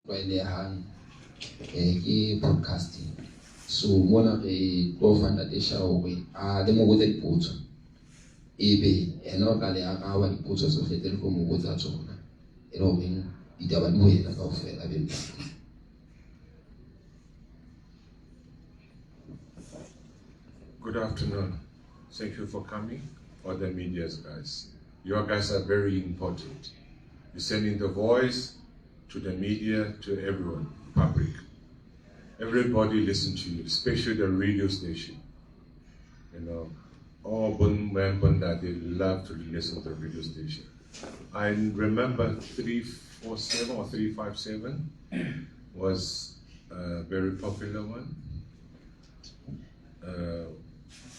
tlwaelehang ke podcasting. So mona re tlo fana le Shao hore a le mo botsa dipotso ebe ena o tla le araba dipotso tse fete le go mo botsa tsona e le hore ditaba di wena kaofela be ntate. Good afternoon. Thank you for coming, all the medias guys. You guys are very important. You're sending the voice to the media, to everyone, public. Everybody listen to you, especially the radio station. You know, all Bunda, they love to listen to the radio station. I remember 347 or 357 was a very popular one.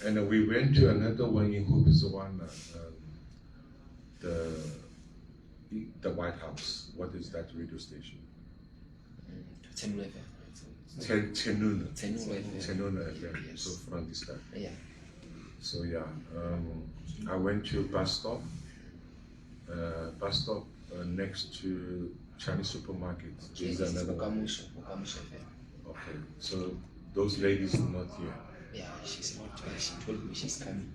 And we went to another one in Hoopeswana, the White House. What is that radio station? Ts'ehla. Tenuna FM. So from this time. Yeah. So yeah, I went to Basotho, next to Chinese supermarket. There's another one. Okay, so those ladies are not here. Yeah, she's not. She told me she's coming.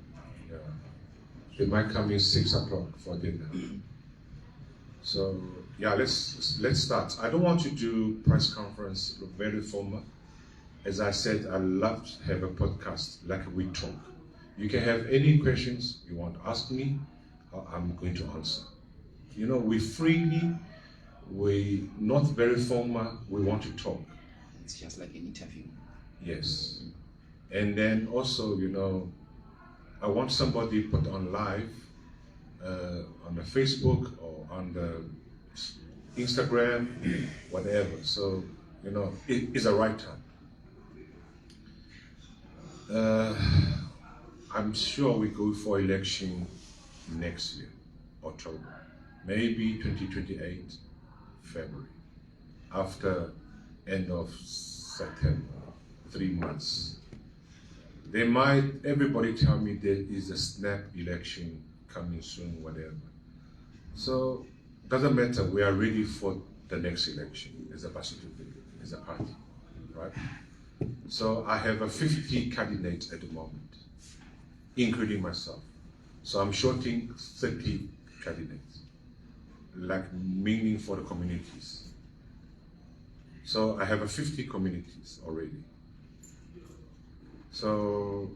Yeah, they might come in 6 o'clock for dinner. So yeah, let's start. I don't want to do press conference very formal. As I said, I love to have a podcast like we talk. You can have any questions you want to ask me, I'm going to answer. You know, we freely, we not very formal, we want to talk. It's just like an interview. Yes. And then also, you know, I want somebody put on live on the Facebook or on the Instagram, whatever. So, you know, it is the right time. I'm sure we go for election next year, October, maybe 2028, February, after end of September, 3 months. They might, everybody tell me there is a snap election coming soon, whatever. So, doesn't matter, we are ready for the next election. It's a Basotho, it's a party, right? So I have a 50 candidates at the moment, including myself. So I'm shorting 30 candidates, like meaning for the communities. So I have a 50 communities already. So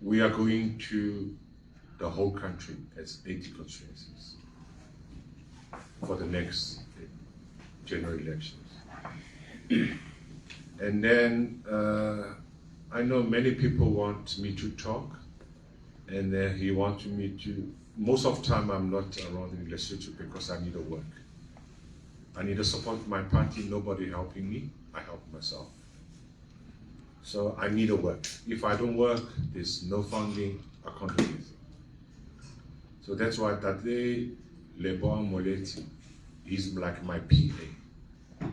we are going to the whole country as 80 constituencies for the next general elections. And then I know many people want me to talk, and then he wants me to, most of the time I'm not around in Lesotho because I need to work. I need to support my party, nobody helping me, I help myself. So I need to work. If I don't work, there's no funding, I can't do anything. So that's why Tate Lebon Moleti is like my PA.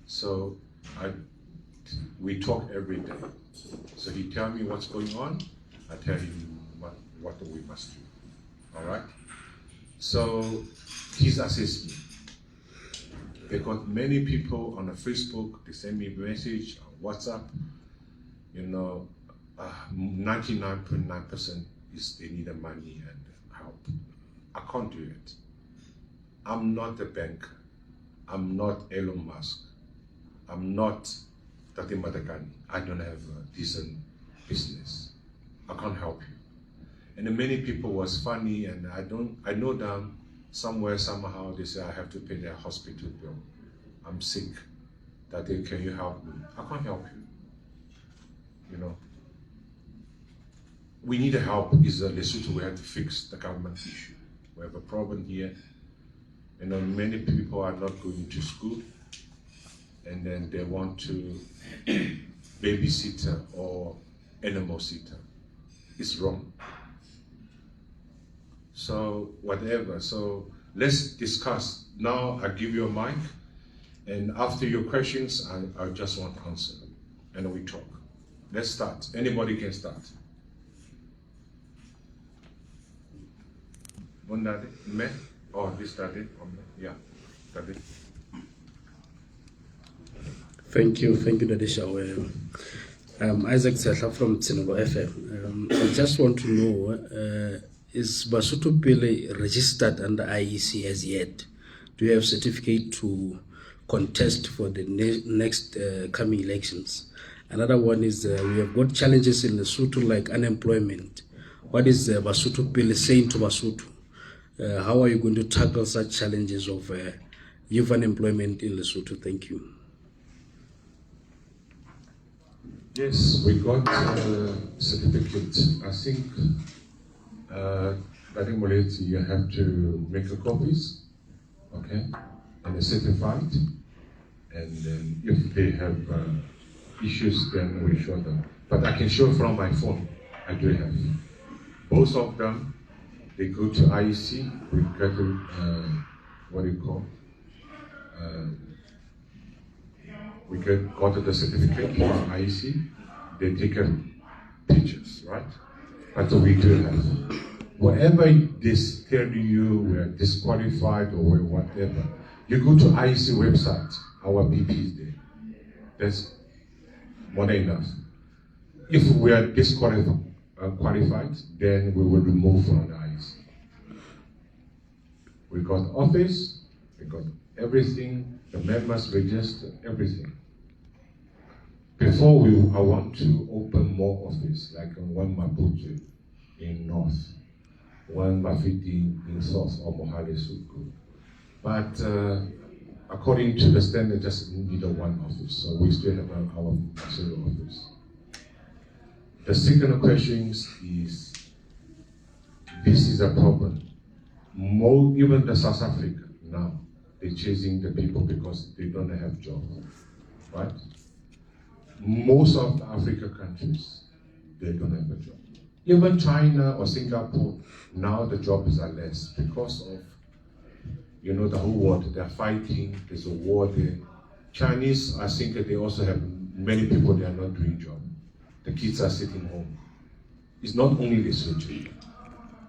So we talk every day. So he tells me what's going on, I tell him what we must do. All right? So he's assisting me. Because many people on the Facebook, they send me a message on WhatsApp, you know, 99.9% is they need the money and help. I can't do it. I'm not a banker. I'm not Elon Musk. I'm not Tate Madagani. I don't have a decent business. I can't help you. And then many people was funny, and I know them somewhere, somehow, they say I have to pay their hospital bill. I'm sick. Tate, can you help me? I can't help you. You know, we need help. Is Lesotho, we have to fix the government issue. We have a problem here. You know, many people are not going to school, and then they want to babysitter or animal sitter. It's wrong. So whatever. So let's discuss. Now I give you a mic, and after your questions, I just want to answer, and we talk. Let's start. Anybody can start. Bondade, me, or this study, yeah, study. Thank you, Dade Shao. Isaac Ts'ehla from Ts'ehla FM. I just want to know, is Basotho Pele registered under IEC as yet? Do you have certificate to contest for the next coming elections? Another one is we have got challenges in Lesotho like unemployment. What is Basotho Pele saying to Basotho? How are you going to tackle such challenges of youth unemployment in Lesotho? Thank you. Yes, we got a certificate. I think, Moleti, you have to make the copies, okay, and they're certified. And then if they have issues, then we show them. But I can show from my phone. I do have. Both of them, they go to IEC. We get what do you call? We got the certificate from IEC. They take pictures, right? But we do have. Whatever they tell you we're disqualified or whatever, you go to IEC website, our BP is there. That's more than enough. If we are qualified, then we will remove from the IEC. We got office, we got everything, the members register, everything. Before I want to open more office, like one Maputo in North, one Mafiti in South, or Mohale Suku. But according to the standard, just need one office. So we still have our single office. The second question is, this is a problem. Even the South Africa now, they're chasing the people because they don't have jobs, right? Most of the African countries, they don't have a job. Even China or Singapore, now the jobs are less because of, the whole world, they're fighting, there's a war there. Chinese, I think they also have many people, they are not doing job. The kids are sitting home. It's not only Lesotho,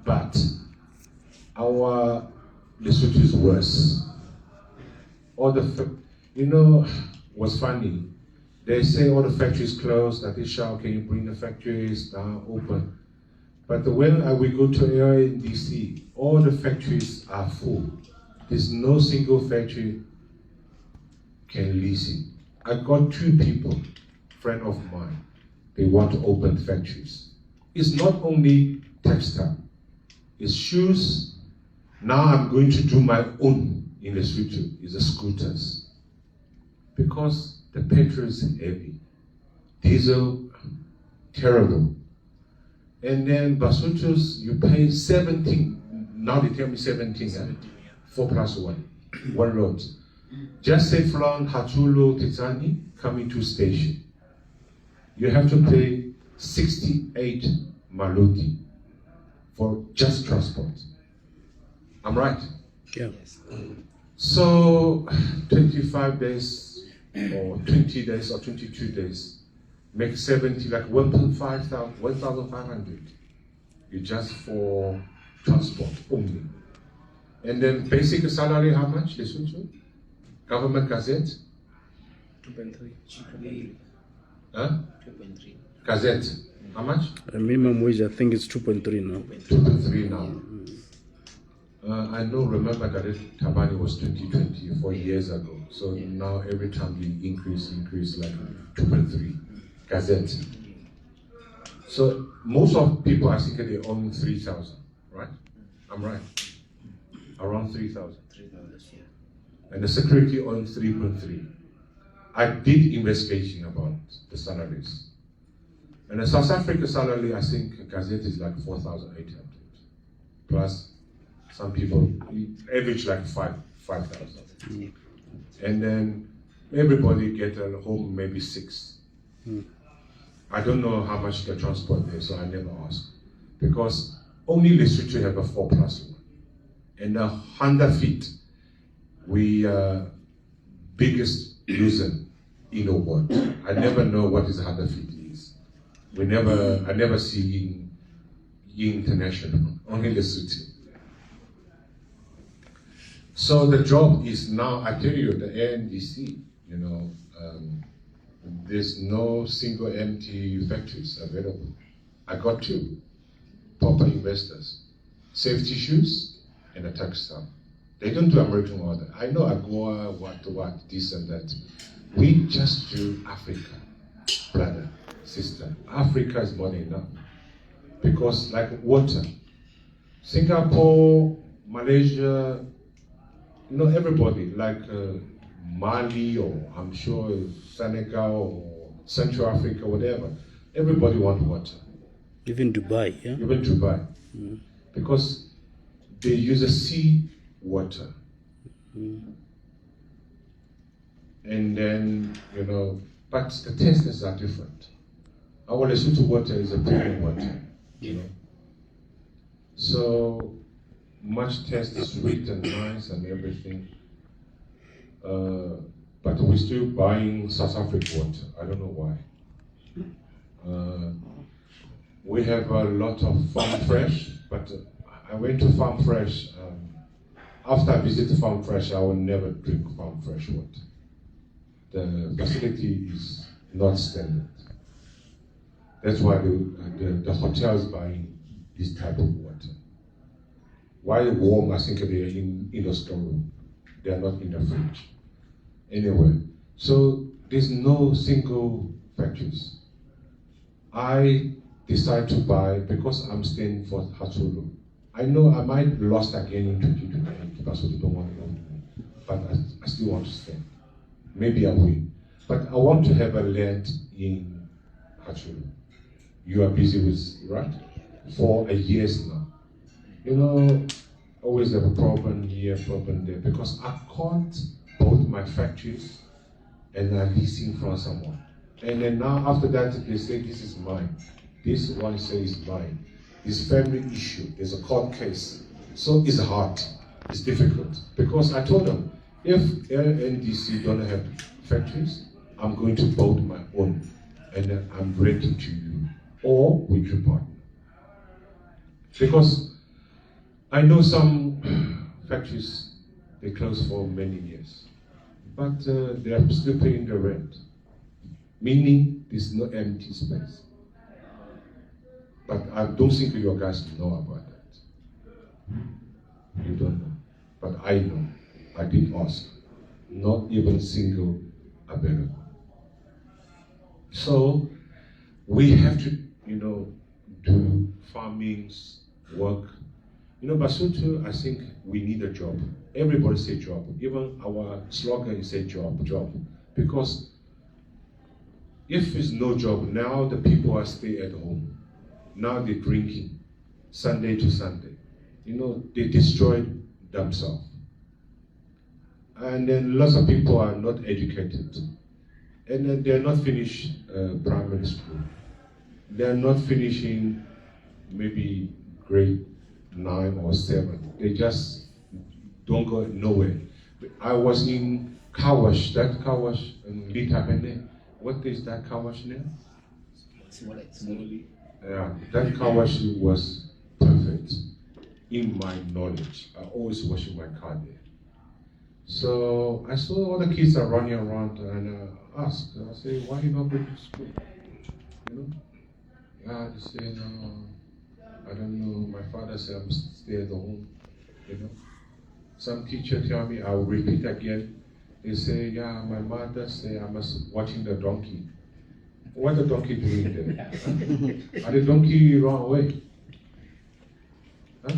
but our Lesotho is worse. What's funny? They say all the factories closed, that is Shao, can you bring the factories down, open? But when we go to area in DC, all the factories are full. There's no single factory can lease it. I got 2 people, friend of mine, they want to open factories. It's not only textile, it's shoes. Now I'm going to do my own in Lesotho, is the scooters. Because the petrol is heavy, diesel, terrible. And then Basotho's, you pay 17, now they tell me 17, 4 plus 1 road. Just say from Hatulo, Tizani, coming to station. You have to pay 68 maloti for just transport. I'm right? Yeah. So 25 days or 20 days or 22 days make 70, like 1,500. You just for transport only. And then basic salary, how much? Government gazette? 2.3. Huh? 2.3. Gazette, how much? Minimum wage, I think it's 2.3 now. 2.3 now. I remember that Tabani was 24 years ago. So now every time we increase like 2.3 gazette. So most of people, I think they own 3,000, right? I'm right. Around 3,000. 3,000, yeah. And the security owns 3.3. I did investigation about the salaries. And the South Africa salary, I think gazette is like 4,800. Plus some people average like 5,000. And then everybody get a home maybe 6. I don't know how much the transport is, so I never ask. Because only Lesotho have a 4 plus 1. And 100 feet, we are biggest user in the world. I never know what is 100 feet is. I never see in international, only Lesotho. So the job is now, I tell you, the ANDC, You know, there's no single empty factories available. I got two proper investors, safety shoes and a textile. They don't do American order. I know Agua, what, this and that. We just do Africa, brother, sister. Africa is more than enough. Because like water, Singapore, Malaysia, you know, everybody, like Mali or I'm sure Senegal or Central Africa, whatever, everybody wants water. Even Dubai, yeah? Even Dubai. Mm. Because they use a sea water. Mm. And then, you know, but the tastes are different. Our Lesotho water is a premium water, you know. So much taste, sweet and nice and everything. But we're still buying South African water. I don't know why. We have a lot of Farm Fresh, but I went to Farm Fresh. After I visited Farm Fresh, I will never drink Farm Fresh water. The facility is not standard. That's why the hotels buying this type of water. While warm, I think they're in the storeroom. They are not in the fridge. Anyway, so there's no single factories. I decide to buy because I'm staying for Hatsulu. I know I might lost again in 2028 because they don't want to know, but I still want to stay. Maybe I will. But I want to have a land in Hatsulu. You are busy with, right? For a years now. You know, always have a problem here, problem there, because I can't both my factories and I'm leasing from someone. And then now after that, they say this is mine. This one says mine. It's family issue. There's a court case. So it's hard. It's difficult. Because I told them, if LNDC don't have factories, I'm going to build my own. And then I'm renting to you. Or with your partner. Because I know some factories, they close for many years. But they are still paying the rent. Meaning there's no empty space. But I don't think you guys know about that. You don't know. But I know. I did ask. Not even single available. So we have to, you know, do farmings, work. You know, Basotho, I think we need a job. Everybody say job. Even our slogan is say job, job. Because if there's no job, now the people are stay at home. Now they're drinking, Sunday to Sunday. You know, they destroyed themselves. And then lots of people are not educated. And then they're not finished primary school. They're not finishing maybe grade 9 or 7. They just don't go nowhere. I was in Kawash, that Kawash in Litapene. What is that Kawash name? Yeah, that Kawash was perfect in my knowledge. I always wash my car there. So I saw all the kids are running around and asked, I say, why you not going to school? You know? Yeah, they say, no, I don't know. My father said I'm stay at home. You know? Some teacher tell me, I'll repeat again. They say, yeah, my mother say I must watching the donkey. What the donkey doing there? Huh? Are the donkey run away? Huh?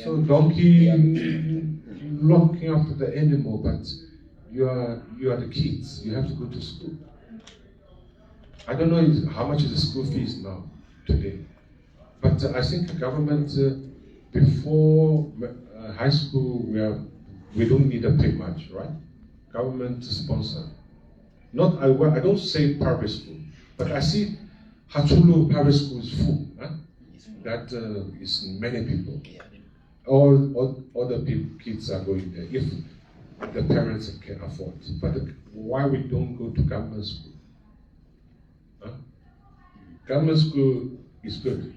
So donkey looking after the animal, but you are the kids. You have to go to school. I don't know how much is the school fees now today, but I think the government before high school we don't need to pay much, right? Government sponsor. Not I don't say private school, but I see Hatsulu private school is full. Huh? That is many people. All other kids are going there if the parents can afford. But why we don't go to government school? Huh? Government school is good.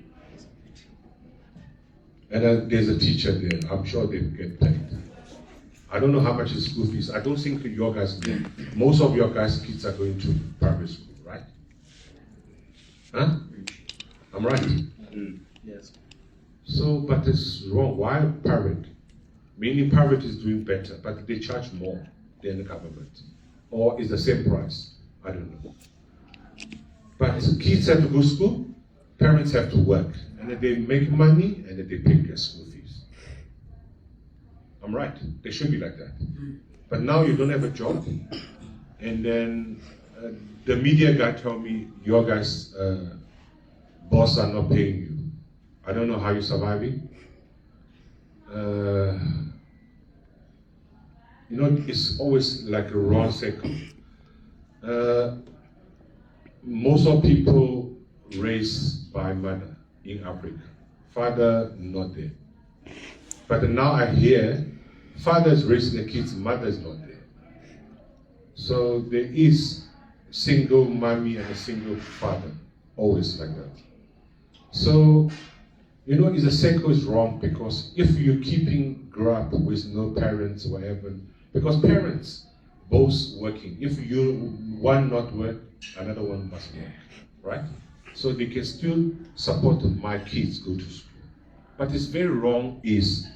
And there's a teacher there. I'm sure they get paid. I don't know how much is school fees. I don't think your guys know. Most of your guys' kids are going to private school, right? Huh? I'm right? Yes. So, but it's wrong. Why private? Meaning private is doing better, but they charge more than the government. Or it's the same price. I don't know. But kids have to go to school, parents have to work, and then they make money, and then they pay their school fees. I'm right. They should be like that. But now you don't have a job, and then the media guy told me, your guys' boss are not paying you. I don't know how you're surviving. You know, it's always like a wrong circle. Most of people raised by mother in Africa. Father not there. But now I hear father is raising the kids, mother is not there. So there is single mommy and a single father, always like that. So, you know, the circle is wrong, because if you're keeping grow up with no parents or whatever, because parents both working, if you one not work, another one must work, right? So they can still support my kids go to school. But it's very wrong is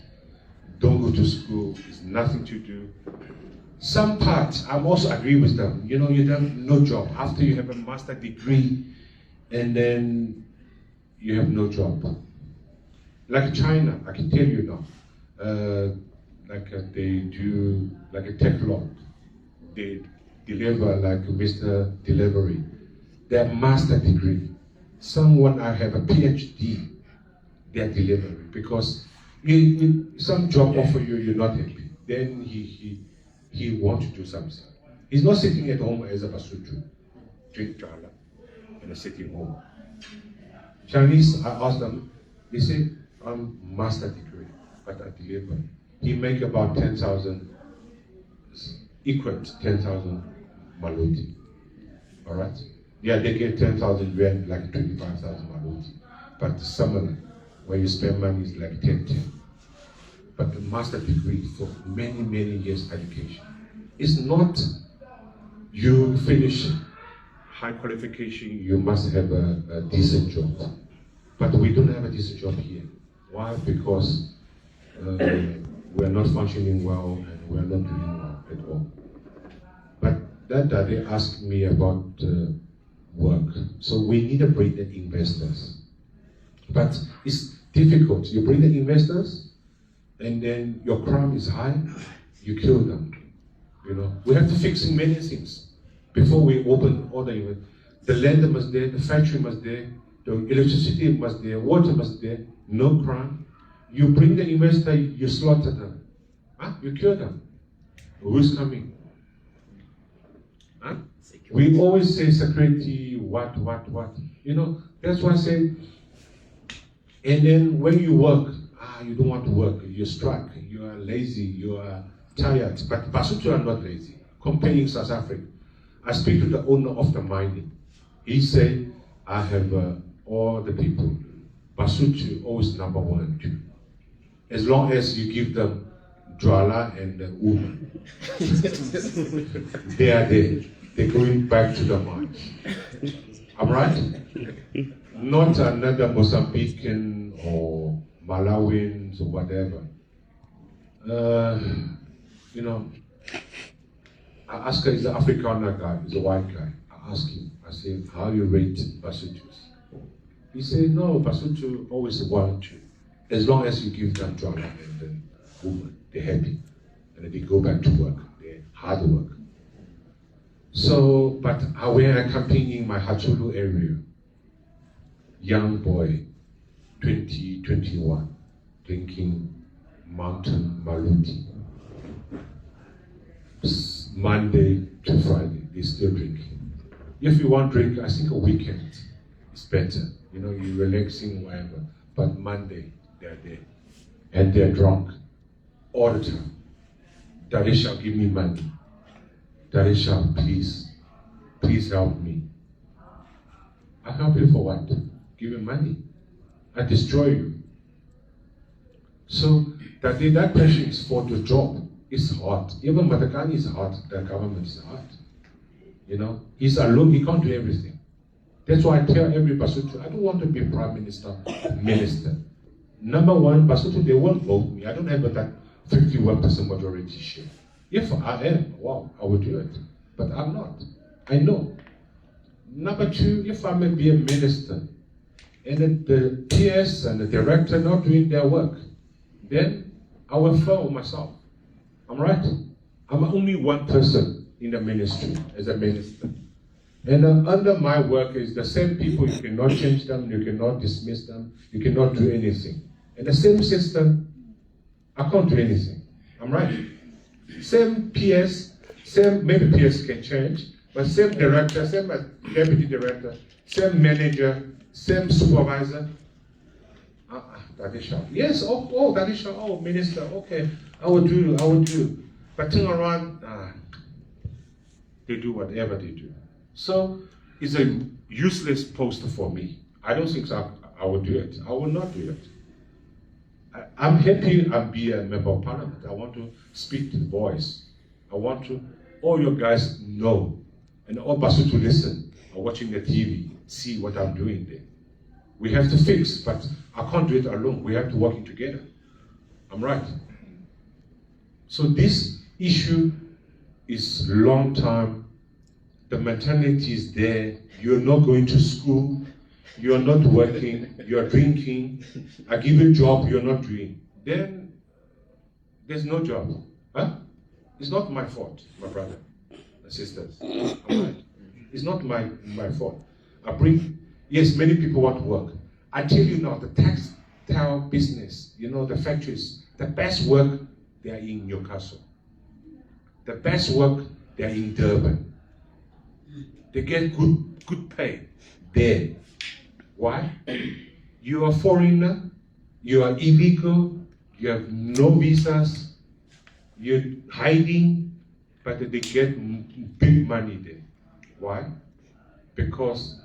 don't go to school, it's nothing to do. Some parts, I'm also agree with them. You know, you have no job. After you have a master degree, and then you have no job. Like China, I can tell you now, they do like a tech lot. They deliver like Mr. Delivery. They have master degree. Someone I have a PhD, they are delivering, because some job offer you, you're not happy. Then he wants to do something. He's not sitting at home as a Basotho, drink Ts'ehla, and sitting home. Chinese, I asked them, they say, I'm master degree, but I deliver. He make about 10,000, equal to 10,000 maluti. All right? Yeah, they get 10,000 yuan, like 25,000 maluti. But similar, where you spend money is like 10. But the master degree for many, many years education. It's not you finish high qualification, you must have a decent job. But we don't have a decent job here. Why? Because we're not functioning well, and we're not doing well at all. But that they asked me about work. So we need to bring the investors. But it's difficult. You bring the investors, and then your crime is high, you kill them. You know, we have to fix many things before we open all the investors. The land must there, the factory must there, the electricity must there, water must there, no crime. You bring the investor, you slaughter them. Huh? You kill them. Who's coming? Huh? We always say security, what. You know, that's why I say, and then when you work, you don't want to work, you're struck, you are lazy, you are tired. But Basotho are not lazy. Comparing South Africa, I speak to the owner of the mining. He said, I have all the people. Basotho always number 1 and 2. As long as you give them Ts'ehla and woman, they are there. They're going back to the mines. I'm right? Not another Mozambican or Malawians or whatever. You know, I asked her, he's an Afrikaner guy, he's a white guy. I asked him, I said, how you rate Basothos? He said, no, Basotho always 1 and 2. As long as you give them Ts'ehla and then woman, they're happy. And then they go back to work, they're hard work. So, but when I camping in my Hachulu area, young boy, 20, 21, drinking mountain maluti. Monday to Friday, they're still drinking. If you want drink, I think a weekend is better. You know, you're relaxing, whatever. But Monday, they're there. And they're drunk all the time. Daddy Shao, give me money. Daddy Shao, please help me. I help you for what? Give you money. I destroy you. So that person is for the job. It's hard. Even Matakani is hard. The government is hard. You know, he's alone. He can't do everything. That's why I tell every Basotho, I don't want to be prime minister, minister. Number one, Basotho, they won't vote me. I don't have that 51% majority share. If I am, wow, I will do it. But I'm not. I know. Number two, if I may be a minister, and the PS and the director not doing their work, then I will fail myself. I'm right. I'm only one person in the ministry as a minister. And under my work is the same people, you cannot change them, you cannot dismiss them, you cannot do anything. And the same system, I can't do anything. I'm right. Same PS, same, maybe PS can change, but same director, same deputy director, same manager, same supervisor. That is Shao. Yes, that is Shao. Oh, minister, okay, I will do. But turn around, they do whatever they do. So it's a useless post for me. I don't think I will do it. I will not do it. I'm happy I'll be a member of parliament. I want to speak to the voice. I want to, all you guys know, and all Basotho listen, are watching the TV, see what I'm doing there. We have to fix, but I can't do it alone. We have to work together. I'm right. So this issue is long time. The mentality is there. You're not going to school. You're not working. You're drinking. I give you a job you're not doing. Then there's no job. Huh? It's not my fault, my brother and sisters. All right. It's not my fault. Yes, many people want to work. I tell you now, the textile business, you know, the factories, the best work, they are in Newcastle. The best work, they are in Durban. They get good pay there. Why? You are a foreigner, you are illegal, you have no visas, you're hiding, but they get big money there. Why? Because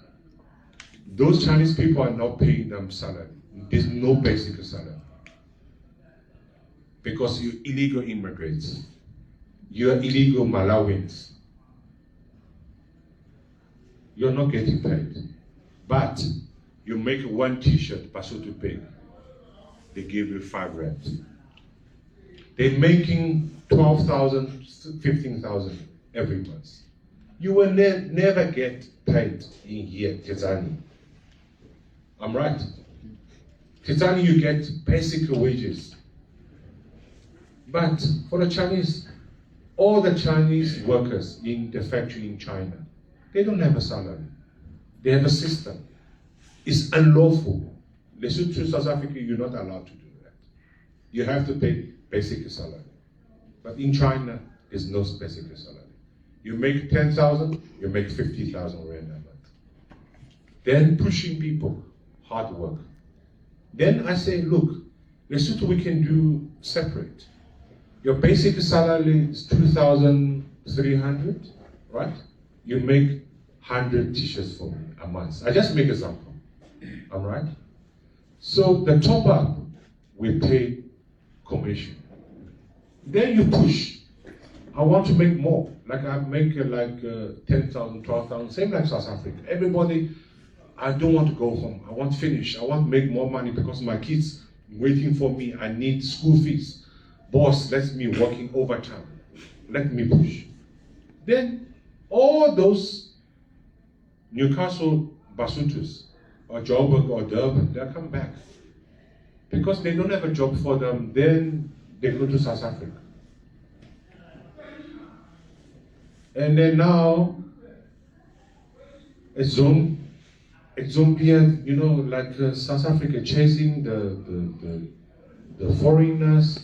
those Chinese people are not paying them salary. There's no basic salary. Because you're illegal immigrants. You're illegal Malawians. You're not getting paid. But you make one t-shirt, Basotho Pele, they give you 5 rand. They're making 12,000, 15,000 every month. You will never get paid in here, Tanzania. I'm right. Tanzania, you get basic wages. But for the Chinese, all the Chinese workers in the factory in China, they don't have a salary. They have a system. It's unlawful. Lesotho, South Africa, you're not allowed to do that. You have to pay basic salary. But in China, there's no basic salary. You make 10,000, you make 50,000 rand a month. Then pushing people, hard work. Then I say, look, Lesotho we can do separate. Your basic salary is 2,300, right? You make 100 t-shirts for me a month. I just make an example, all right? So the top up, we pay commission. Then you push. I want to make more. Like I make 10,000, 12,000, same like South Africa. Everybody, I don't want to go home. I want to finish. I want to make more money because my kids waiting for me. I need school fees. Boss lets me working overtime. Let me push. Then all those Newcastle Basothos or Joburg or Durban, they'll come back. Because they don't have a job for them, then they go to South Africa. And then now, a zombie, you know, like South Africa chasing the foreigners.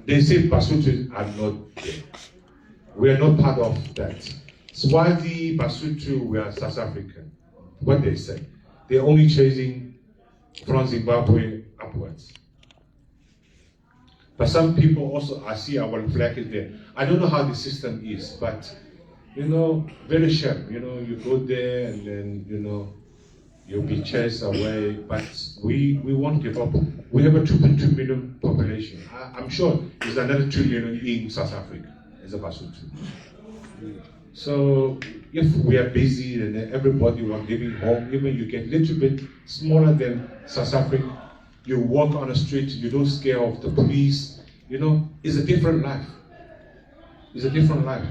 They say Basotho are not there. We are not part of that. Swazi, Basotho, we are South African. What they say. They're only chasing from Zimbabwe upwards. But some people also, I see our flag is there. I don't know how the system is, but, you know, very sharp. You know, you go there and then, you know, You'll be chased away, but we won't give up. We have a 2.2 million population. I'm sure there's another 2 million in South Africa as a Basotho. So if we are busy and everybody was living home, even you get a little bit smaller than South Africa, you walk on the street, you don't scare off the police, you know, it's a different life. It's a different life.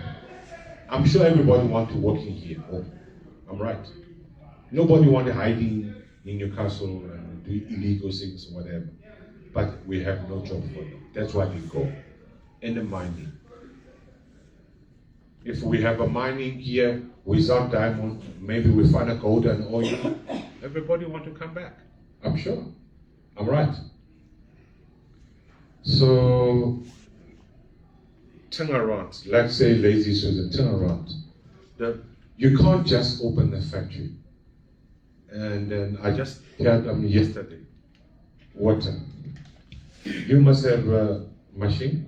I'm sure everybody wants to work in here. Oh, I'm right. Nobody wants to hide in Newcastle and do illegal things or whatever. But we have no job for them. That's why they go. And the mining. If we have a mining here without diamond, maybe we find a gold and oil, everybody want to come back. I'm sure. I'm right. So, turn around. Let's say lazy Susan, turn around. You can't just open the factory. And then I just told them yesterday, water. You must have a machine,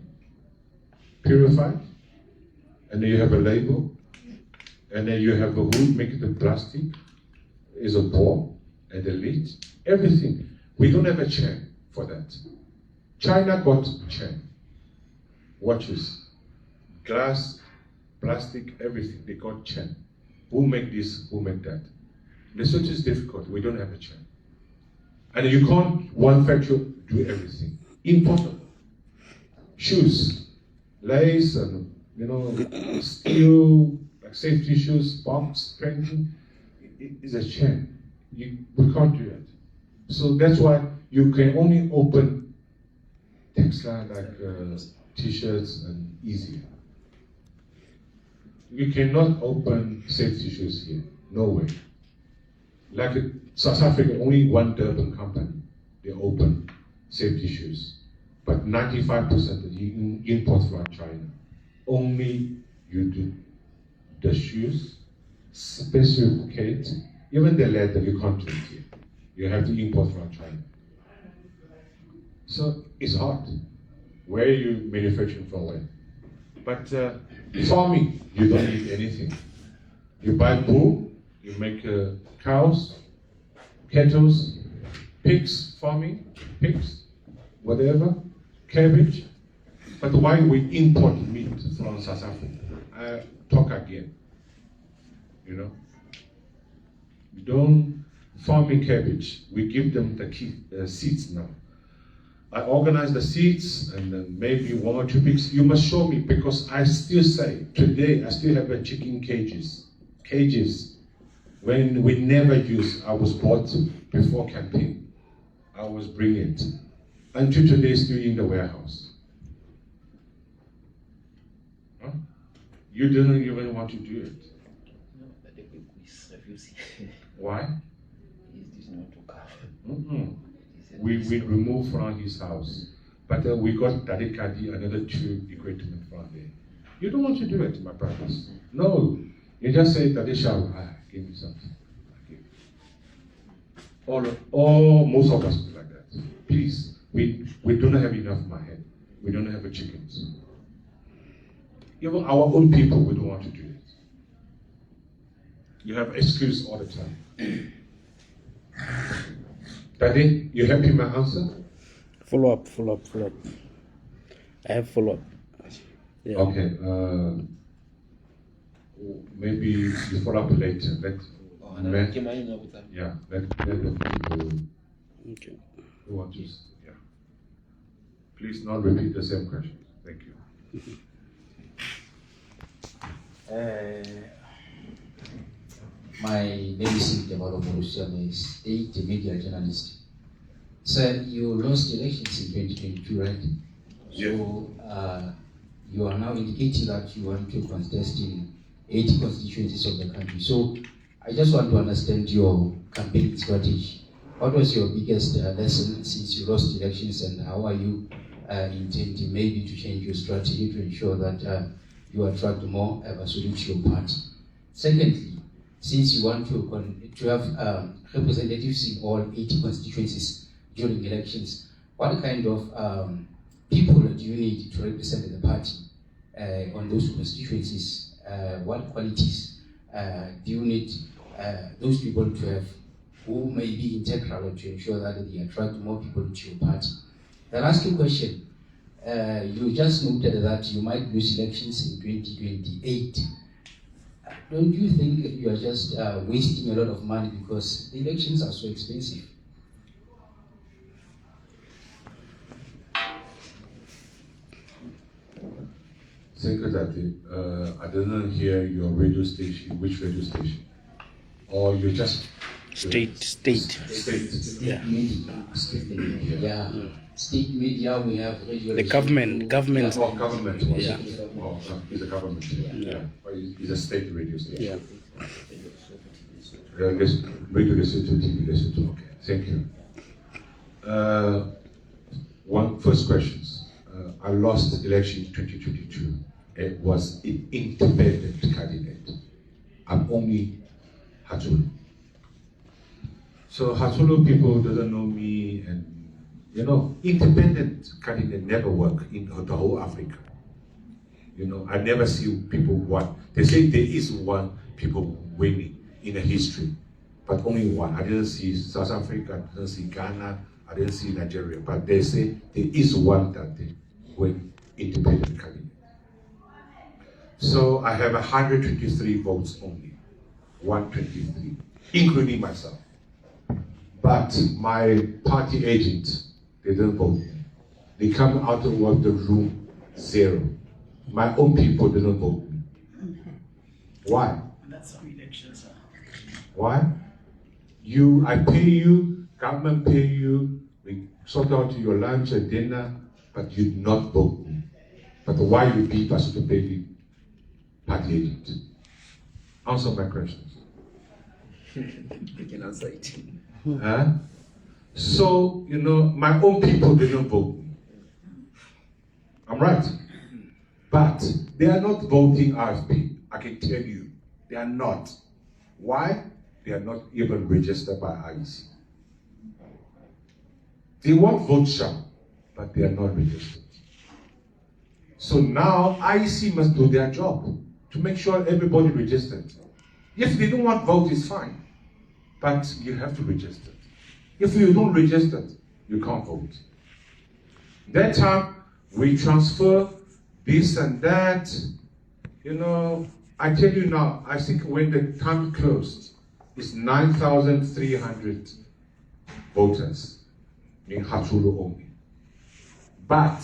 purified, and then you have a label, and then you have a wood, make it a plastic, is a ball, and a lid, everything. We don't have a chain for that. China got a chain. Watches, glass, plastic, everything, they got chain. Who make this, who make that? Lesotho is difficult, we don't have a chain. And you can't, one factory, do everything. Important. Shoes, lace, and you know, steel, like safety shoes, box, painting, it's a chain. We can't do it. So that's why you can only open Ts'ehla like t-shirts and easier. You cannot open safety shoes here, no way. Like South Africa, only one Durban company, they open safety shoes. But 95% you import from China. Only you do the shoes, specificate, even the leather, you can't do it here. You have to import from China. So it's hard. Where you manufacturing from where? But farming, you don't need anything. You buy bull, you make cows, cattle, pigs, farming, pigs, whatever, cabbage. But why we import meat from South Africa? I talk again, you know. Don't farming cabbage. We give them the seeds now. I organize the seeds and then maybe 1 or 2 pigs. You must show me because I still say, today I still have a chicken cages. Cages. When we never use, I was bought before campaign. I was bringing it. Until today, still in the warehouse. Huh? You didn't even want to do it. No, but the quick is refusing. Why? He's not to cover. We removed from his house. But we got Dadikadi, another 2 equipment from there. You don't want to do it, my brothers. No. You just say, Shao, give me something. Most of us like that. Please, we don't have enough money. We don't have chickens. Even our own people, we don't want to do it. You have excuse all the time. Daddy, you happy with my answer? Follow up. I have follow up. Yeah. Okay. Maybe you follow up later. Let the people Okay. who want to. Yeah. Please not repeat the same question. Thank you. My name is Development is state media journalist. Sir, you lost elections in 2022, right? Yeah. So you are now indicating that you want to contest in 80 constituencies of the country. So I just want to understand your campaign strategy. What was your biggest lesson since you lost elections, and how are you intending maybe to change your strategy to ensure that you attract more Basotho to your party? Secondly, since you want to have representatives in all 80 constituencies during elections, what kind of people do you need to represent the party on those constituencies? What qualities do you need those people to have who may be integral to ensure that they attract more people to your party. The last question, you just noted that you might lose elections in 2028. Don't you think you are just wasting a lot of money because the elections are so expensive? Secretary, I didn't hear your radio station. Which radio station? Or you just State. State media. State media. Yeah. State media, we have radio. The government. Oh, government. Yeah. Oh, it's a government. Yeah. Or it's a state radio station. Yeah. Radio Lesotho, TV Lesotho. Okay. Thank you. First questions. I lost the election in 2022. It was an independent candidate. I'm only Hatsulu. So Hatsulu people doesn't know me, and independent candidate never work in the whole Africa. I never see people won. They say there is one people winning in the history, but only one. I didn't see South Africa, I didn't see Ghana, I didn't see Nigeria, but they say there is one that they win independent candidate. So I have 123 votes only, 123, including myself. But my party agent, they didn't vote. They come out of the room, 0. My own people didn't vote me. Why? That's how elections are. Why? I pay you, government pay you, we sort out your lunch and dinner, but you did not vote me. But why you be Basotho Pele party agent? Answer my questions. We can answer it. So, my own people didn't vote me. I'm right. But they are not voting RFP. I can tell you. They are not. Why? They are not even registered by IEC. They won't vote Shao, but they are not registered. So now IEC must do their job to make sure everybody registered. If they don't want to vote, it's fine. But you have to register. If you don't register, you can't vote. That time, we transfer this and that. I tell you now, I think when the time closed, it's 9,300 voters in Hatsulu only. But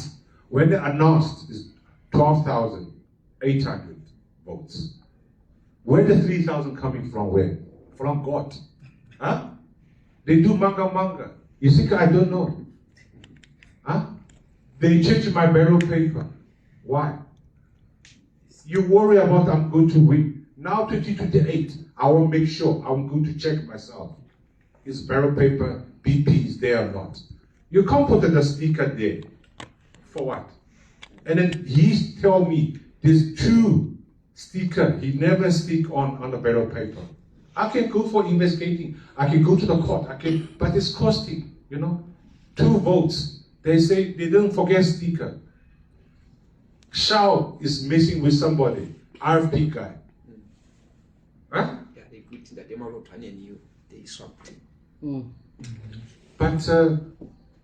when they announced, it's 12,800 votes. Where the 3,000 coming from? Where? From God. Huh? They do manga. You think I don't know? Huh? They change my ballot paper. Why? You worry about I'm going to win. Now 2028, I will make sure I'm going to check myself. Is ballot paper, BP is there or not? You can't put the sticker there. For what? And then he tell me there's 2 sticker. He never stick on the ballot paper. I can go for investigating. I can go to the court. But it's costing, 2 votes. They say they don't forget sticker. Shao is messing with somebody. RFP guy. Huh? Yeah, they put that they might not and you. They swapped. But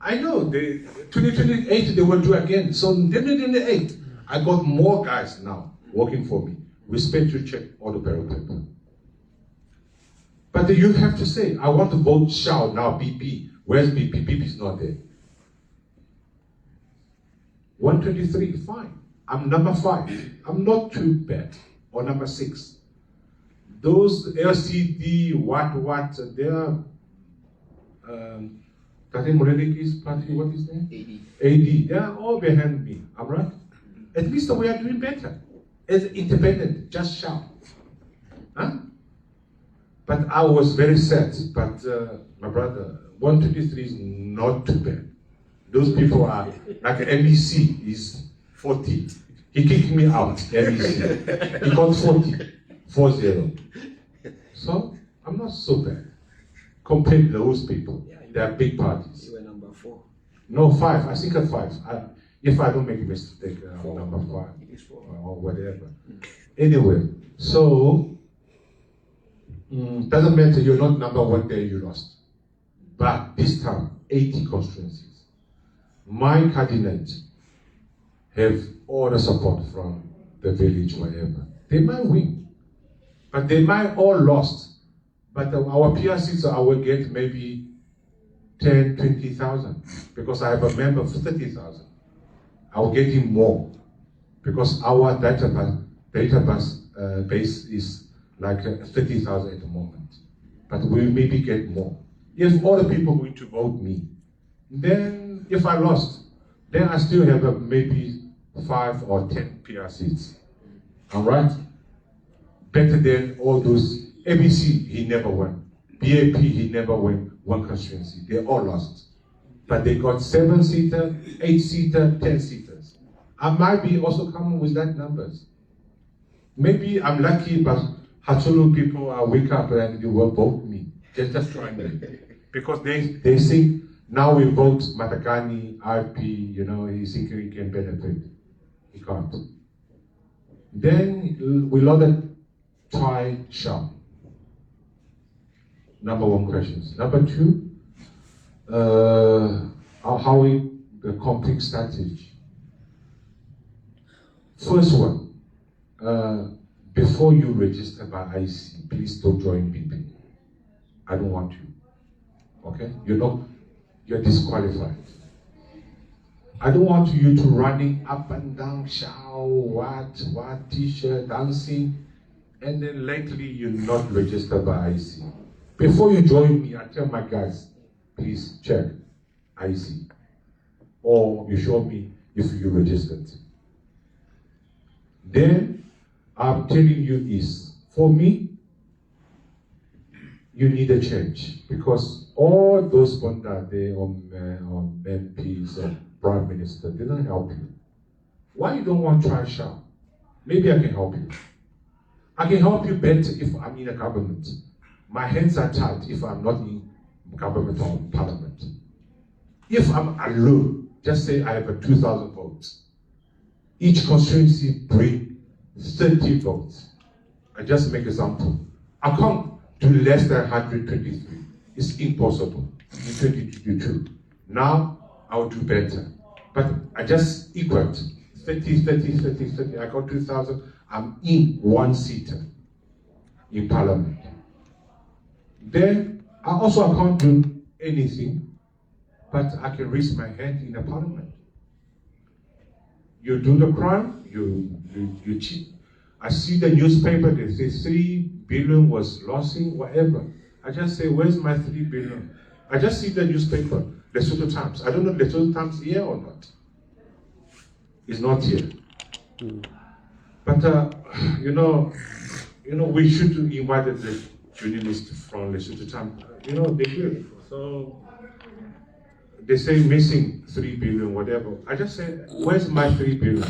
I know 2028 they will do again. So in 2028, I got more guys now working for me. Respect to check all the ballot paper. But you have to say, I want to vote Shao now, BP. Where's BP? BP is not there. 123, fine. I'm number 5. I'm not too bad. Or number 6. Those LCD, what, they are, Tate Moreniki's party, what is that? AD. They are all behind me. I'm right. At least we are doing better. As independent, just Shao. Huh? But I was very sad. But my brother, 123 is not too bad. Those people are like MEC is 40. He kicked me out, MEC. He got 40. So I'm not so bad compared to those people. They are big parties. You were number 4. No, 5. I think at 5. If I don't make a mistake, I'm number 5 It is 4. or whatever. Anyway, so Doesn't matter, you're not number one there, you lost. But this time, 80 constituencies. My candidate have all the support from the village, wherever. They might win, but they might all lost. But our PR seats, I will get maybe 10, 20,000, because I have a member of 30,000. I will get him more, because our database base is like 30,000 at the moment. But we'll maybe get more. If all the people going to vote me, then if I lost, then I still have maybe 5 or 10 PR seats. All right? Better than all those. ABC, he never won. BAP, he never won one constituency. They all lost. But they got 7-seater, 8-seater, 10-seaters. I might be also coming with that numbers. Maybe I'm lucky, but Hatsulu people wake up and they will vote me. Just try me. Because they think now we vote Matakani, RP, he's thinking he can benefit. He can't. Then we let it try Shao. Number one questions. Number two, the complex strategy. First one, before you register by IC, please don't join BP. I don't want you. Okay? You're disqualified. I don't want you to running up and down, Shao, what, t-shirt, dancing, and then lately you're not registered by IC. Before you join me, I tell my guys, please check IC. Or you show me if you registered. Then, I'm telling you is, for me, you need a change. Because all those Bonda there on MPs and Prime Minister didn't help you. Why you don't want to try Shao? Maybe I can help you. I can help you better if I'm in a government. My hands are tied if I'm not in government or parliament. If I'm alone, just say I have 2,000 votes. Each constituency bring 30 votes. I just make example. I can't do less than 123. It's impossible in 2022. Now, I'll do better. But I just equaled 30. I got 2,000. I'm in one seater in parliament. Then, I can't do anything, but I can raise my hand in the parliament. You do the crime, you cheat. I see the newspaper, they say 3 billion was losing, whatever. I just say, where's my 3 billion? I just see the newspaper, Lesotho Times. I don't know if Lesotho Times here or not. It's not here. But, we should invite the journalists from Lesotho Times. They will. So, they say missing 3 billion, whatever. I just say, where's my 3 billion?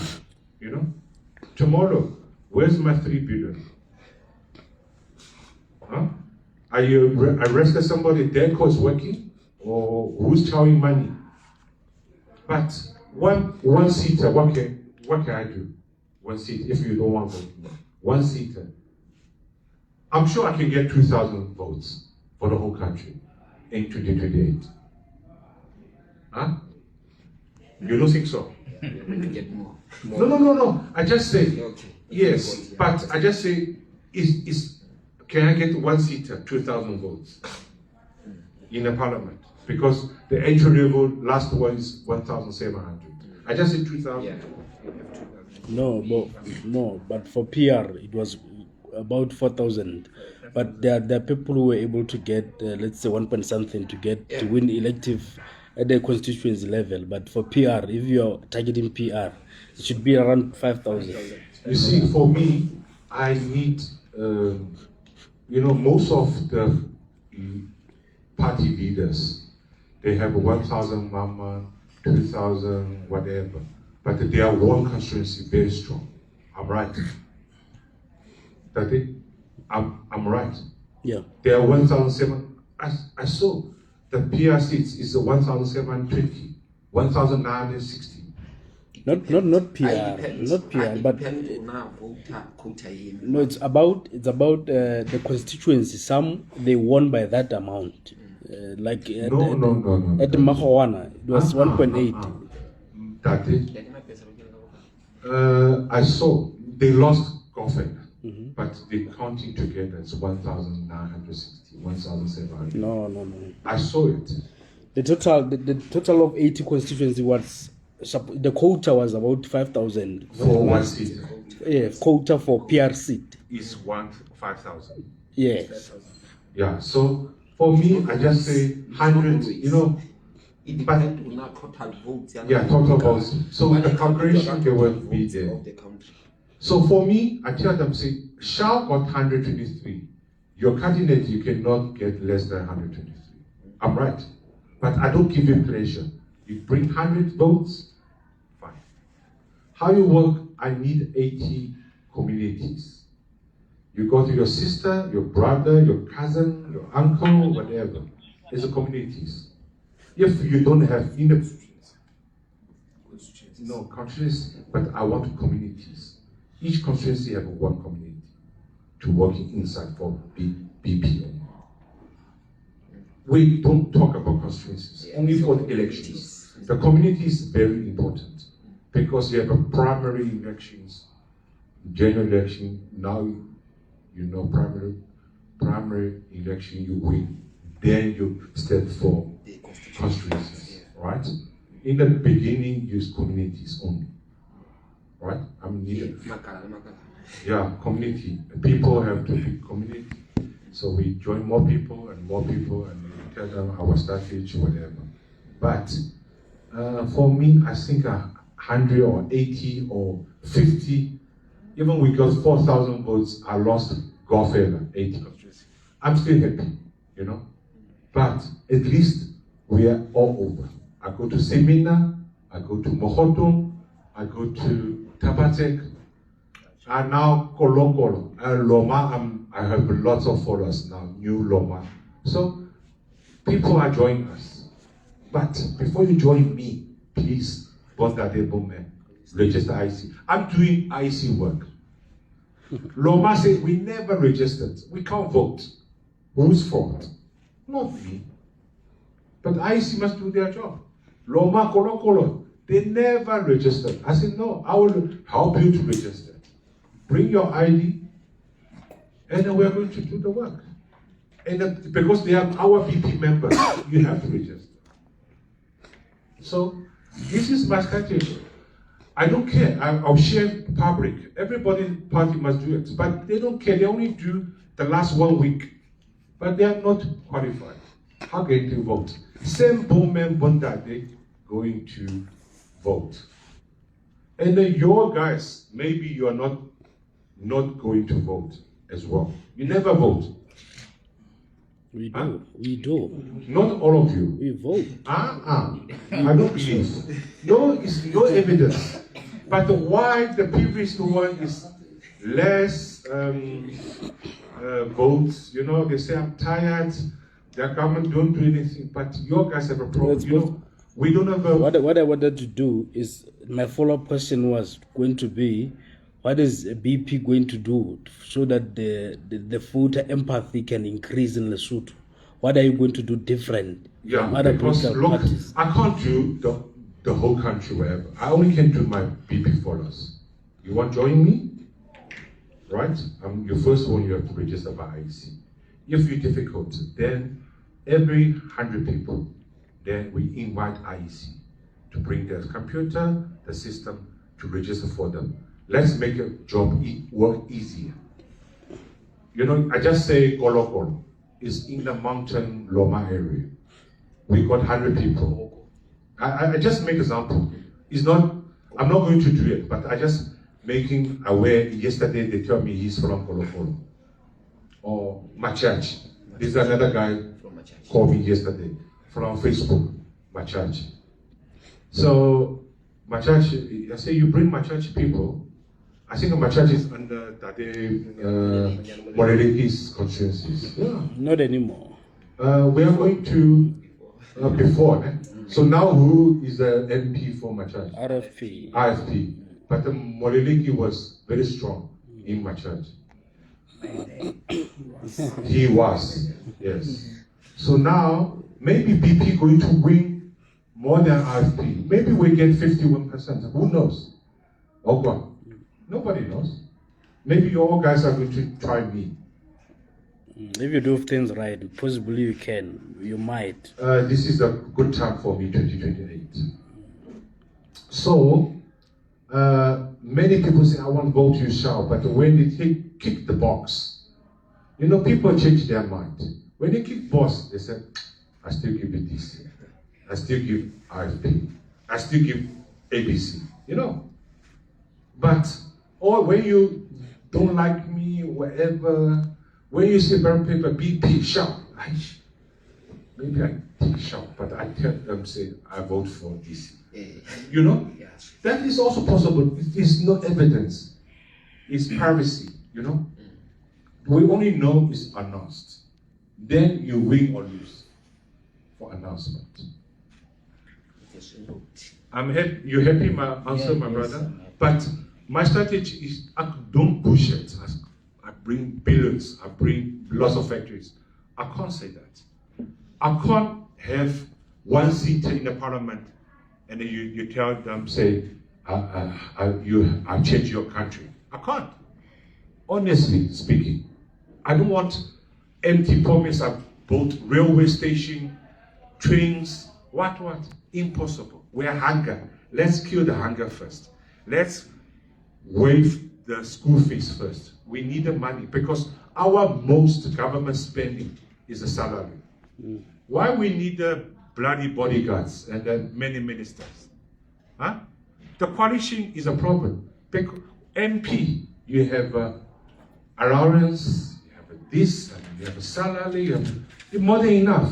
Tomorrow, where's my 3 billion? Huh? Are you arrested somebody, DECO is working? Or who's charging money? But one seater, what can I do? One seat, if you don't want to vote. One seater. I'm sure I can get 2,000 votes for the whole country in 2028. Huh? You don't think so? Get more. No. I just say, Okay. yes, but I just say, can I get one seater, 2,000 votes in the parliament? Because the entry level last one is 1,700. I just said 2,000. Yeah. No, but for PR it was about 4,000. But there are people who were able to get, let's say, 1 point something to win elective at the constituency level. But for PR, if you're targeting PR, it should be around 5,000. You see, for me, I need, most of the party leaders, they have 1,000 mama, 2,000 whatever. But they are one constituency very strong. I'm right. That it? I'm right. Yeah. They are 1,700. I saw the PR seats is 1,720, 1,960. Not PR, not PR, but no, it's about the constituency. Some they won by that amount, like at Mahawana, it was 1.8. I saw they lost Goffin, but the counting together is 1,960, 1,700. No. I saw it. The total of 80 constituency was the quota was about 5,000 for one seat. Yeah, quota for PR seat is 5,000. Yes. Yeah. So for me, I just say 100. You know. It depends on our total votes. Yeah, total votes. So the calculation they will be there. Of the country. So for me, I tell them, say, Shao got 123. Your candidate, you cannot get less than 123. I'm right. But I don't give you pressure. You bring 100 votes, fine. How you work, I need 80 communities. You go to your sister, your brother, your cousin, your uncle, whatever. It's a communities. If you don't have enough, no countries, but I want communities. Each constituency have one community to work inside for BPO. We don't talk about constituencies, only for the elections. The community is very important because you have a primary elections, general election. Now you know primary election you win, then you step for constituencies, right? In the beginning, use communities only, right? I mean, yeah, community. People have to be community. So we join more people, and we tell them our strategy, whatever. But for me, I think 100 or 80 or 50, even we got 4,000 votes, I lost Goffin 80 constituencies. I'm still happy, you know? But at least we are all over. I go to Semina, I go to Mohoto, I go to Tabatek, and now Kolokolo. Loma, I have lots of followers now, new Loma. So people are joining us. But before you join me, please, register IC. I'm doing IC work. Loma said we never registered. We can't vote. Whose fault? Not me. But IC must do their job. Loma Kolokolo, they never registered. I said, no, I will help you to register. Bring your ID, and then we are going to do the work. And because they are our BP members, you have to register. So this is my strategy. I don't care. I'll share public. Everybody party must do it, but they don't care. They only do the last 1 week, but they are not qualified. How can they vote? Same Bowman Bondade going to vote. And then your guys, maybe you are not going to vote as well. You never vote. We do. Huh? We do. Not all of you. We vote. I don't believe. No, it's no evidence. But why the previous one is less votes? You know, they say I'm tired. The government don't do anything. But your guys have a problem. You know, we don't have a. What I wanted to do is my follow-up question was going to be, what is BP going to do so that the voter empathy can increase in Lesotho? What are you going to do different from other political parties? I can't do the whole country wherever. I only can do my BP followers. You want to join me? Right? Your first one, you have to register by IC. If you're difficult, then every 100 people, then we invite IEC to bring their computer, the system, to register for them. Let's make a job work easier. You know, I just say Golokolo is in the mountain Loma area. We got 100 people. I just make example. It's not, I'm not going to do it, but I just making aware. Yesterday they tell me he's from Golokolo. Or Machach. There's another guy called me yesterday from Facebook, Machach. So Machach, I say you bring Machach people. I think Machach is under Tade Moreliki's consciences. Yeah. Not anymore. We are going to before. So now who is the MP for my church? RFP. IFP. But the Moleleki was very strong in my church. He was, yes. So now, maybe BP going to win more than IFP. Maybe we get 51%. Who knows? Ogwa. Nobody knows. Maybe you all guys are going to try me. If you do things right, possibly you can. You might. This is a good time for me, 2028. So, many people say, I want to vote you, Shao, but when they kick the box, you know, people change their mind. When they kick box, they say, I still give it this. I still give IFP. I still give ABC, you know. But, or when you don't like me, whatever, when you say burn paper, BP, Shao, maybe I take Shao, but I tell them, say, I vote for DC. You know? That is also possible. It is not evidence. It's privacy, you know? We only know it's announced. Then you win or lose for announcement. I'm happy. You happy my answer, my brother? But my strategy is I don't push it. I bring billions. I bring lots of factories. I can't say that. I can't have one seat in the parliament and then you tell them, say, I change your country. I can't. Honestly speaking, I don't want empty promise of both railway station, trains, what? Impossible. We are hunger. Let's kill the hunger first. Let's waive the school fees first. We need the money because our most government spending is the salary. Why we need the bloody bodyguards and then many ministers? Huh? The coalition is a problem. Because MP, you have allowance, you have this, and you have a salary, you have more than enough.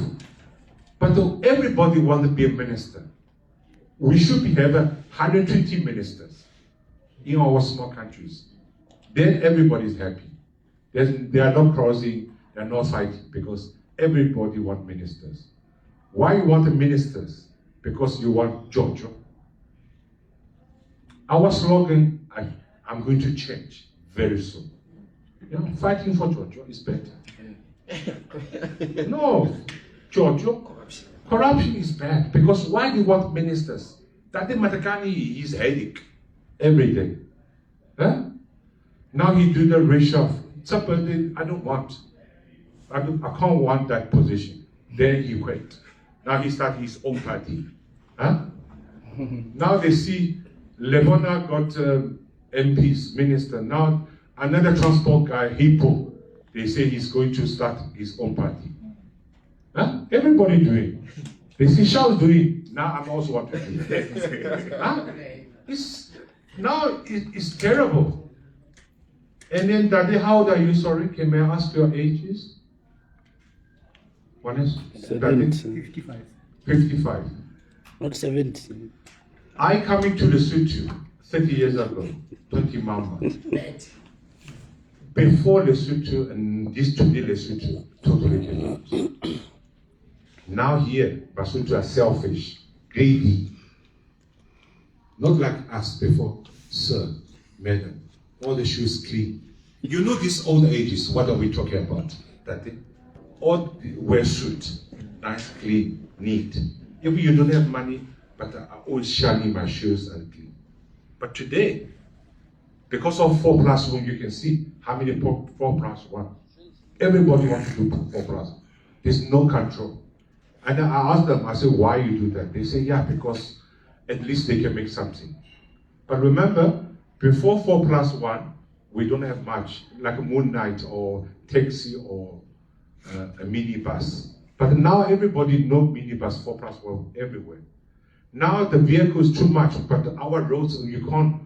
But everybody wants to be a minister. We should have 120 ministers in our small countries. Then everybody is happy. They are not crossing, they are not fighting because everybody wants ministers. Why you want the ministers? Because you want Giorgio. Our slogan, I'm going to change very soon. You know, fighting for Giorgio is better. No, Giorgio, corruption is bad because why do you want ministers? That Matakani is headache every day. Huh? Now he do the reshuffle. Somebody I don't want. I can't want that position. Then he quit. Now he started his own party. Huh? Now they see Levona got MPs, minister. Now another transport guy, Hippo, they say he's going to start his own party. Huh? Everybody doing. They see Shao doing. Now I'm also want to do it. Huh? It's terrible. And then Daddy, how old are you? Sorry, can I ask your ages? One is 55. 55. Not 70. I coming to Lesotho 30 years ago, 20 Mama. Before Lesotho and this today Lesotho, totally different. Now here, Basotho are selfish, greedy. Not like us before. Sir, madam, all the shoes clean. You know these old ages, what are we talking about? That they all wear suit, nice, clean, neat. If you don't have money, but I always shiny my shoes and clean. But today, because of 4+1, you can see how many 4+1. Everybody wants to do 4+. There's no control. And I asked them, I said, why you do that? They say, yeah, because at least they can make something. But remember, before 4+1, we don't have much, like a Moonlight or taxi or a minibus. But now everybody knows minibus 4+1 everywhere. Now the vehicle is too much, but our roads, you can't.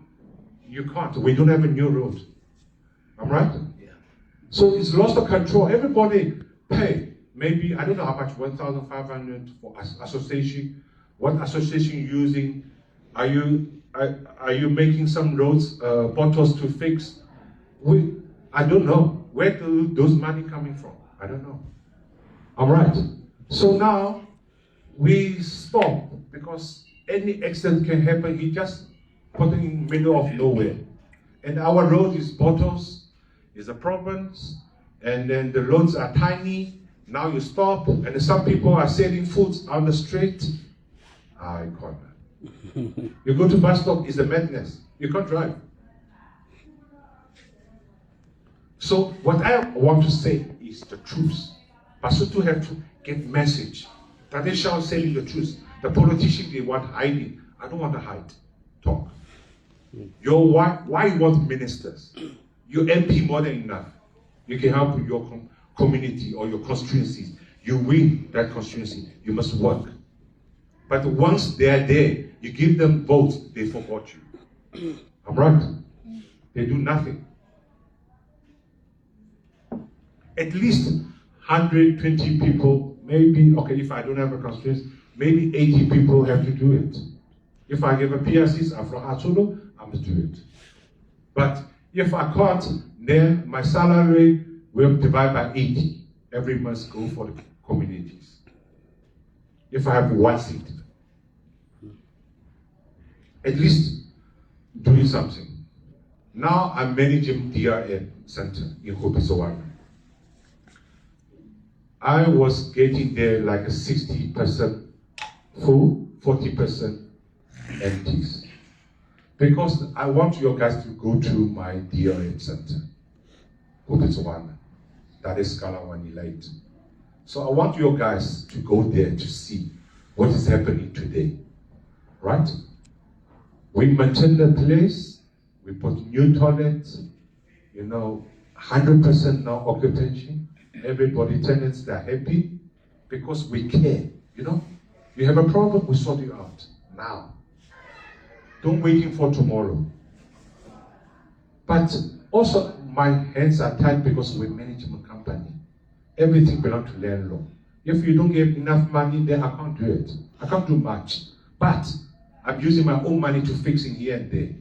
We don't have a new road. I'm right? Yeah. So it's lost the control. Everybody pay. Maybe, I don't know how much, 1,500 for association. What association using? Are you making some roads, potholes to fix? I don't know. Where do those money coming from? I don't know. All right. So now, we stop because any accident can happen. He just put it in the middle of nowhere. And our road is bottles, is a problem, and then the roads are tiny. Now you stop, and some people are selling food on the street. I can't. You go to bus stop, it's a madness. You can't drive. So what I want to say is the truth. Basotho have to get message. That is Shao saying the truth. The politicians, they want hiding. I don't want to hide. Talk. Why you want ministers? Your MP more than enough. You can help your community or your constituencies. You win that constituency. You must work. But once they are there, you give them votes, they forgot you. I'm right? They do nothing. At least 120 people, maybe, okay, if I don't have a constituency, maybe 80 people have to do it. If I give a PRCs, I'm from Atulo, I must do it. But if I can't, then my salary will divide by 80. Every month go for the communities. If I have one seat. At least doing something. Now I'm managing DRM Center in Hopisowana. I was getting there like a 60% full, 40% empties. Because I want you guys to go to my DRM Center, Hopisowana. That is Kalawani Light. So I want you guys to go there to see what is happening today. Right? We maintain the place, we put new toilets, 100% now occupancy. Everybody, tenants, they're happy because we care, You have a problem, we sort you out now. Don't waiting for tomorrow. But also, my hands are tied because we're management company. Everything belongs to landlord. If you don't get enough money, then I can't do it. I can't do much. But I'm using my own money to fix it here and there.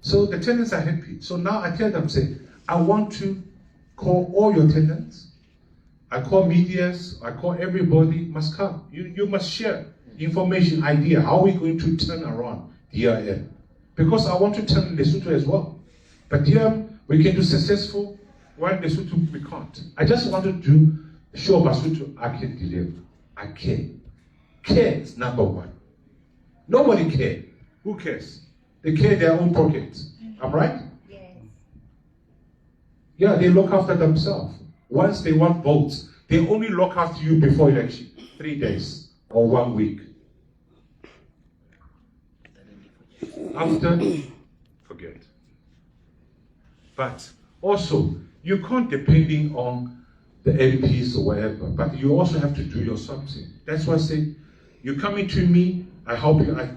So the tenants are happy. So now I tell them, say, I want to call all your tenants. I call medias, I call everybody, must come. You must share information, idea, how are we going to turn around DRM? Because I want to turn Lesotho as well. But DRM, we can do successful, while Lesotho we can't. I just wanted to show Basotho I can deliver. I care. Care is number one. Nobody cares. Who cares? They care their own pockets. I'm right? Yes. Yeah, they look after themselves. Once they want votes, they only look after you before election. 3 days or 1 week. After, forget. But also, you can't depending on the MPs or whatever, but you also have to do your something. That's why I say, you coming to me, I help you. I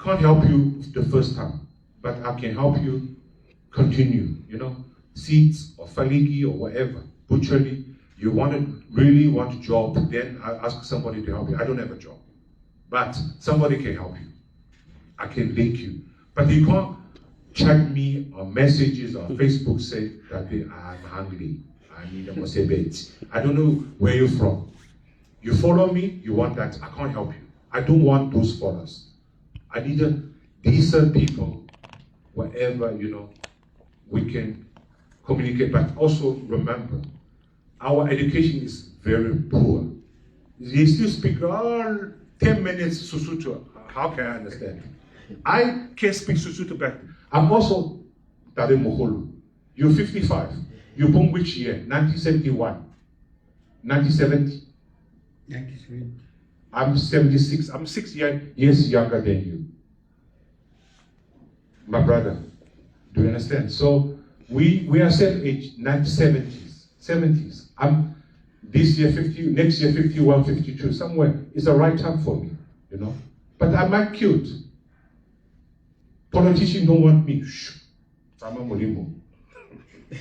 can't help you the first time, but I can help you continue. Seeds or faligi or whatever. Butchery. You really want a job, then I ask somebody to help you. I don't have a job, but somebody can help you. I can link you, but you can't chat me on messages on Facebook say that I'm hungry. I need a mosebet. I don't know where you're from. You follow me, you want that. I can't help you. I don't want those followers. I need a decent people, wherever, we can communicate. But also remember, our education is very poor. They still speak 10 minutes Sesotho. How can I understand? I can speak Sesotho, but I'm also Tade Moholo. You're 55. You're born which year? 1971. 1970? 1970. I'm 76. I'm 6 years younger than you. My brother. Do you understand? So we are same age, 1970s, 70s. I'm this year 50, next year 51, 52, somewhere. It's the right time for me, But I might cute. Politicians don't want me. Shh.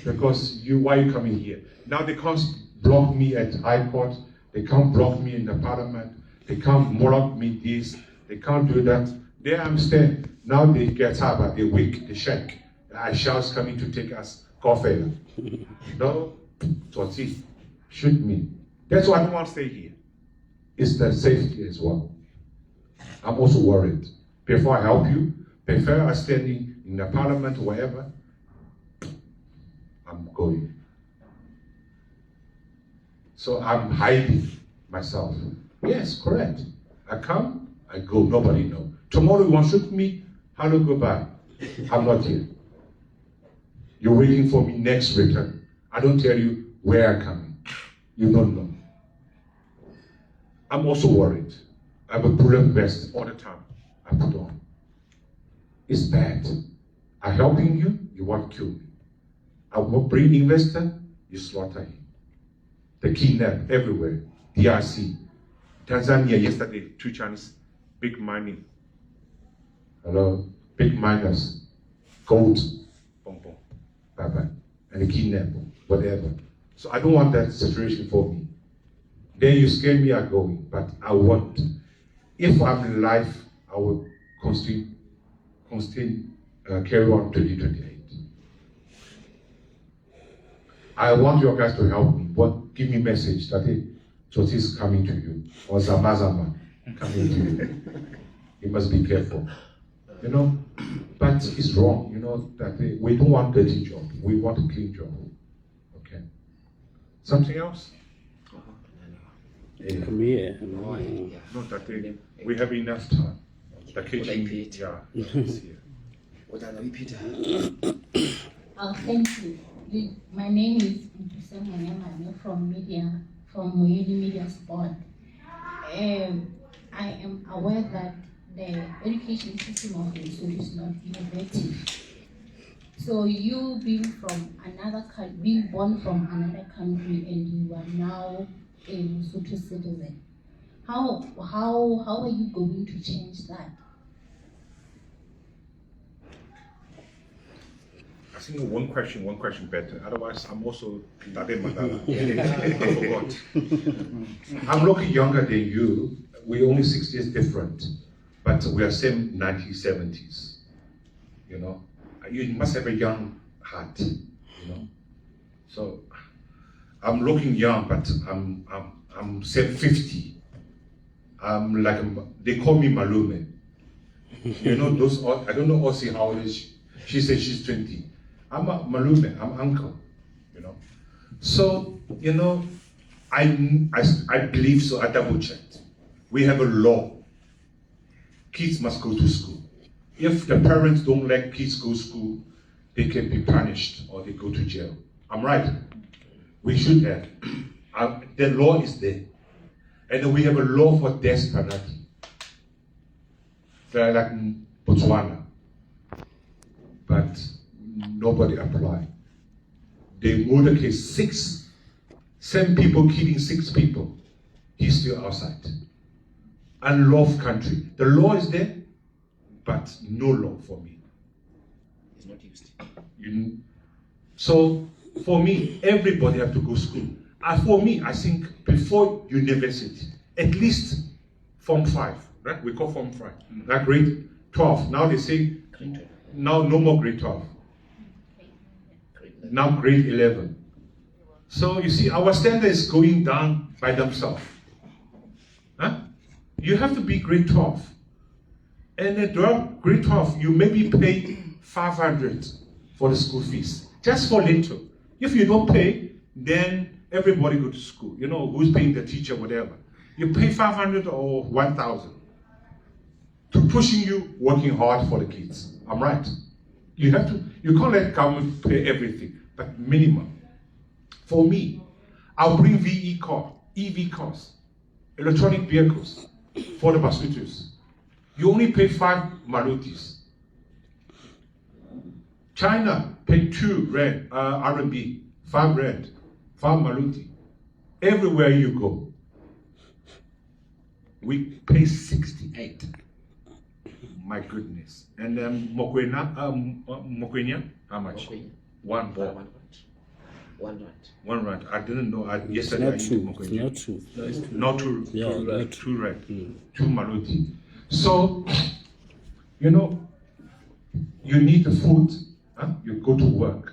Because why are you coming here? Now they can't block me at High Court. They can't block me in the Parliament. They can't block me this. They can't do that. There I'm standing. Now they get up, they wake, they shake. Shao's coming to take us coffee. No, Toti, shoot me. That's why I don't want to stay here. is the safety as well. I'm also worried. Before I help you, before I standing in the parliament or wherever, I'm going. So I'm hiding myself. Yes, correct. I come, I go, nobody know. Tomorrow you want to shoot me, hello, goodbye. I'm not here. You're waiting for me next return. I don't tell you where I'm coming. You don't know. I'm also worried. I have a bullet vest all the time. I put on. It's bad. I'm helping you, you want to kill me. I will bring investor, you slaughter him. The kidnap everywhere. DRC. Tanzania yesterday, 2 Chinese, big mining. Hello? Big miners. Gold. Boom, boom. Bye-bye. And the kidnap, whatever. So I don't want that situation for me. Then you scare me, I'm going. But I want. If I'm alive, I will carry on 2028. I want your guys to help me. But give me message that Tsotsi is coming to you, or Zama coming to you. You must be careful. You know, but it's wrong. You know that we don't want dirty job. We want a clean job. Okay. Something else? Come here. Not that we have enough time. The kitchen, yeah. Is here. Thank you. My name is from Moyeli Media Sport. I am aware that the education system of Lesotho is not innovative. So you being born from another country and you are now a Lesotho citizen, how are you going to change that? I think one question better. Otherwise, I'm also Tade Mandala. I forgot. I'm looking younger than you. We're only 6 years different, but we are same 1970s. You know, you must have a young heart. You know, so I'm looking young, but I'm say 50. I'm like they call me Malume. You know those. I don't know Aussie how old is she. She says she's 20. I'm a Malume, I'm uncle, you know. So, you know, I believe so, I double checked. We have a law. Kids must go to school. If the parents don't let kids go to school, they can be punished or they go to jail. I'm right. We should have. The law is there. And then we have a law for death penalty. They're like Botswana. But nobody applied. They murder case 7 people killing 6 people. He's still outside. Unlawful country. The law is there, but no law for me. It's not used. So for me, everybody have to go to school. For me, I think before university, at least Form 5, right? We call Form 5. Like grade 12. Now they say now no more grade 12. Now grade 11. So you see, our standard is going down by themselves. Huh? You have to be grade 12. And then grade 12, you maybe pay 500 for the school fees. Just for little. If you don't pay, then everybody go to school. You know, who's paying the teacher, whatever. You pay 500 or 1,000 to pushing you working hard for the kids. I'm right. You can't let government pay everything, but minimum. For me, I'll bring EV cars, electronic vehicles for the Basotho's. You only pay 5 malutis. China pay 2 RMB, 5 rand, 5 maluti. Everywhere you go, we pay 68. My goodness. And Mokwenya, how much? 1 ball. 1 rand. 1 rand. I didn't know. Yesterday I eated Mokwenya. Not two. Yeah, 2 rand. 2 maluti. So, you know, you need the food. Huh? You go to work.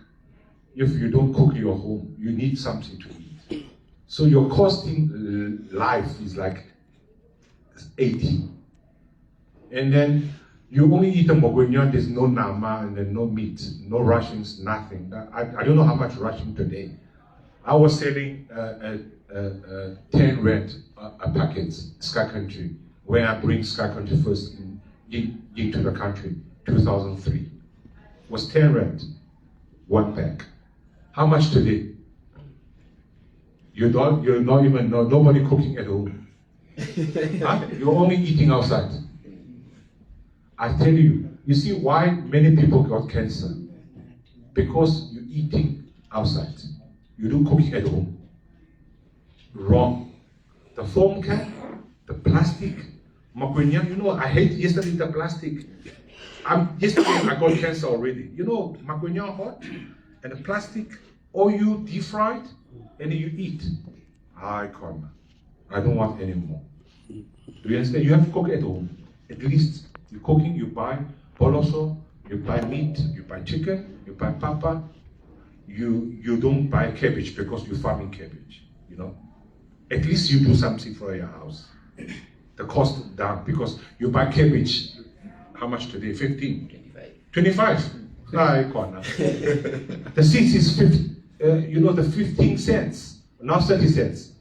If you don't cook your home, you need something to eat. So your costing life is like 80. And then you only eat a mogwenya, there's no nama and then no meat, no rations, nothing. I don't know how much ration today. I was selling 10 rand a packet, Sky Country, when I bring Sky Country first into the country, 2003. Was 10 rand, one pack. How much today? You're not even, nobody cooking at home. Huh? You're only eating outside. I tell you, you see why many people got cancer? Because you're eating outside. You do cooking at home. Wrong. The foam can, the plastic, makwenya, you know, I hate yesterday the plastic. Yesterday I got cancer already. You know, makwenya hot, and the plastic, or you deep fried, and then you eat. I can't. I don't want any more. Do you understand? You have to cook at home. At least you're cooking, you buy boloso, you buy meat, you buy chicken, you buy papa. You don't buy cabbage because you're farming cabbage, you know. At least you do something for your house. The cost down because you buy cabbage, how much today? 15? 25. I can't. The seeds is 50, you know, the 15 cents, now 30 cents.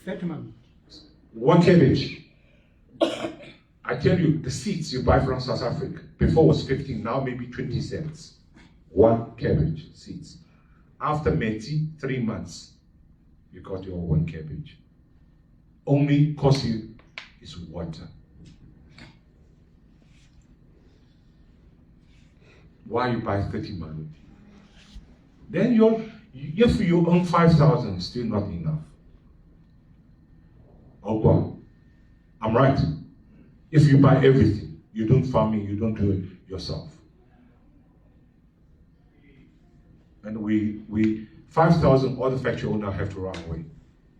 30 man. One cabbage. I tell you, the seeds you buy from South Africa, before was 15, now maybe 20 cents. One cabbage seeds. After Meti, 3 months, you got your one cabbage. Only cost you is water. Why you buy 30 man? Then if you earn 5,000, still not enough. Oh God, I'm right. If you buy everything, you don't farming, you don't do it yourself. And we 5,000 other factory owners have to run away.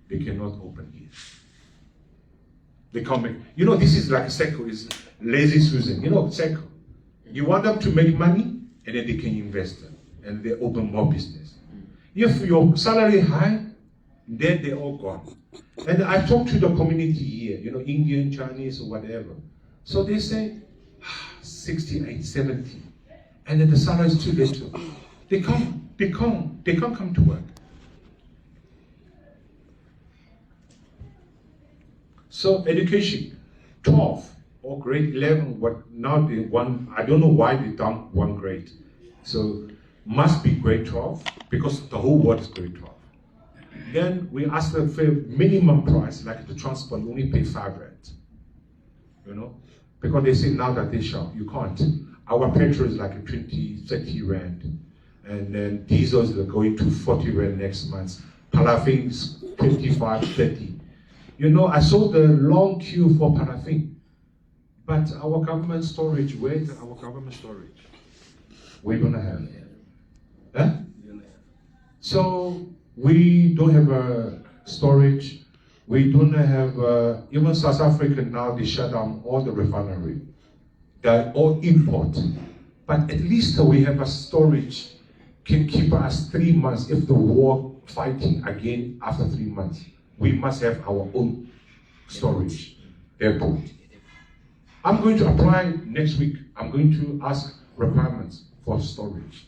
They cannot open here. They can't make, you know, this is like a circle, it's lazy Susan, you know, circle. You want them to make money, and then they can invest it, and they open more business. If your salary high, then they're all gone. And I talk to the community here, you know, Indian, Chinese, or whatever. So they say, 68, 70, and then the salary is too little. They can't come to work. So education, 12 or grade 11, what now they one, I don't know why they done one grade. So must be grade 12 because the whole world is grade 12. Then we ask them for minimum price, like the transport, you only pay 5 rand. You know? Because they say now that they shall, you can't. Our petrol is like a 20, 30 rand. And then diesels are going to 40 rand next month. Paraffin is 25, 30. You know, I saw the long queue for paraffin. But our government storage, where's our government storage? We don't have it. Huh? So we don't have a storage. We don't have, even South Africa now, they shut down all the refinery. They're all import. But at least we have a storage, can keep us 3 months if the war fighting again after 3 months. We must have our own storage, airport. I'm going to apply next week. I'm going to ask requirements for storage.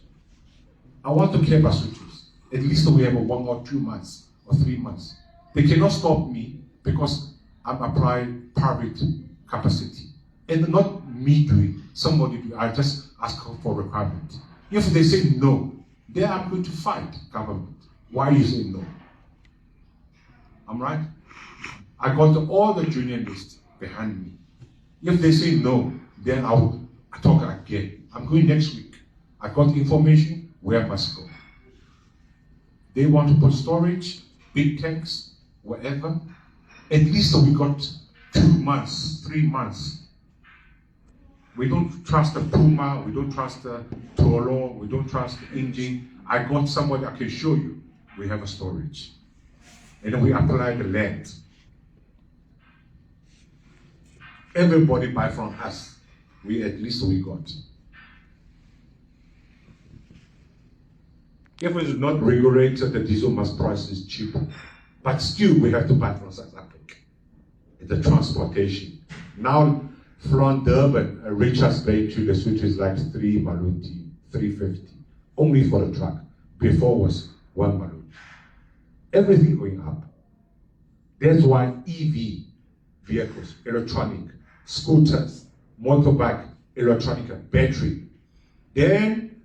I want to keep Basothos. At least we have 1 or 2 months or 3 months. They cannot stop me because I'm applying private capacity. And not me doing, somebody do. I just ask for requirement. If they say no, then I'm going to fight government. Why you say no? I'm right? I got all the journalists behind me. If they say no, then I'll talk again. I'm going next week. I got information where I must go. They want to put storage, big tanks, wherever. At least we got 2 months, 3 months. We don't trust the Puma, we don't trust the Toro, we don't trust the engine. I got somebody I can show you. We have a storage. And then we apply the land. Everybody buy from us. At least we got. If it is not regulated, the diesel must price is cheaper. But still, we have to buy from South Africa. The transportation. Now, from Durban, Richards Bay to Lesotho is like 3 maluti, 350, only for the truck. Before was 1 maluti. Everything going up. That's why EV vehicles, electronic, scooters, motorbike, electronic, battery. Then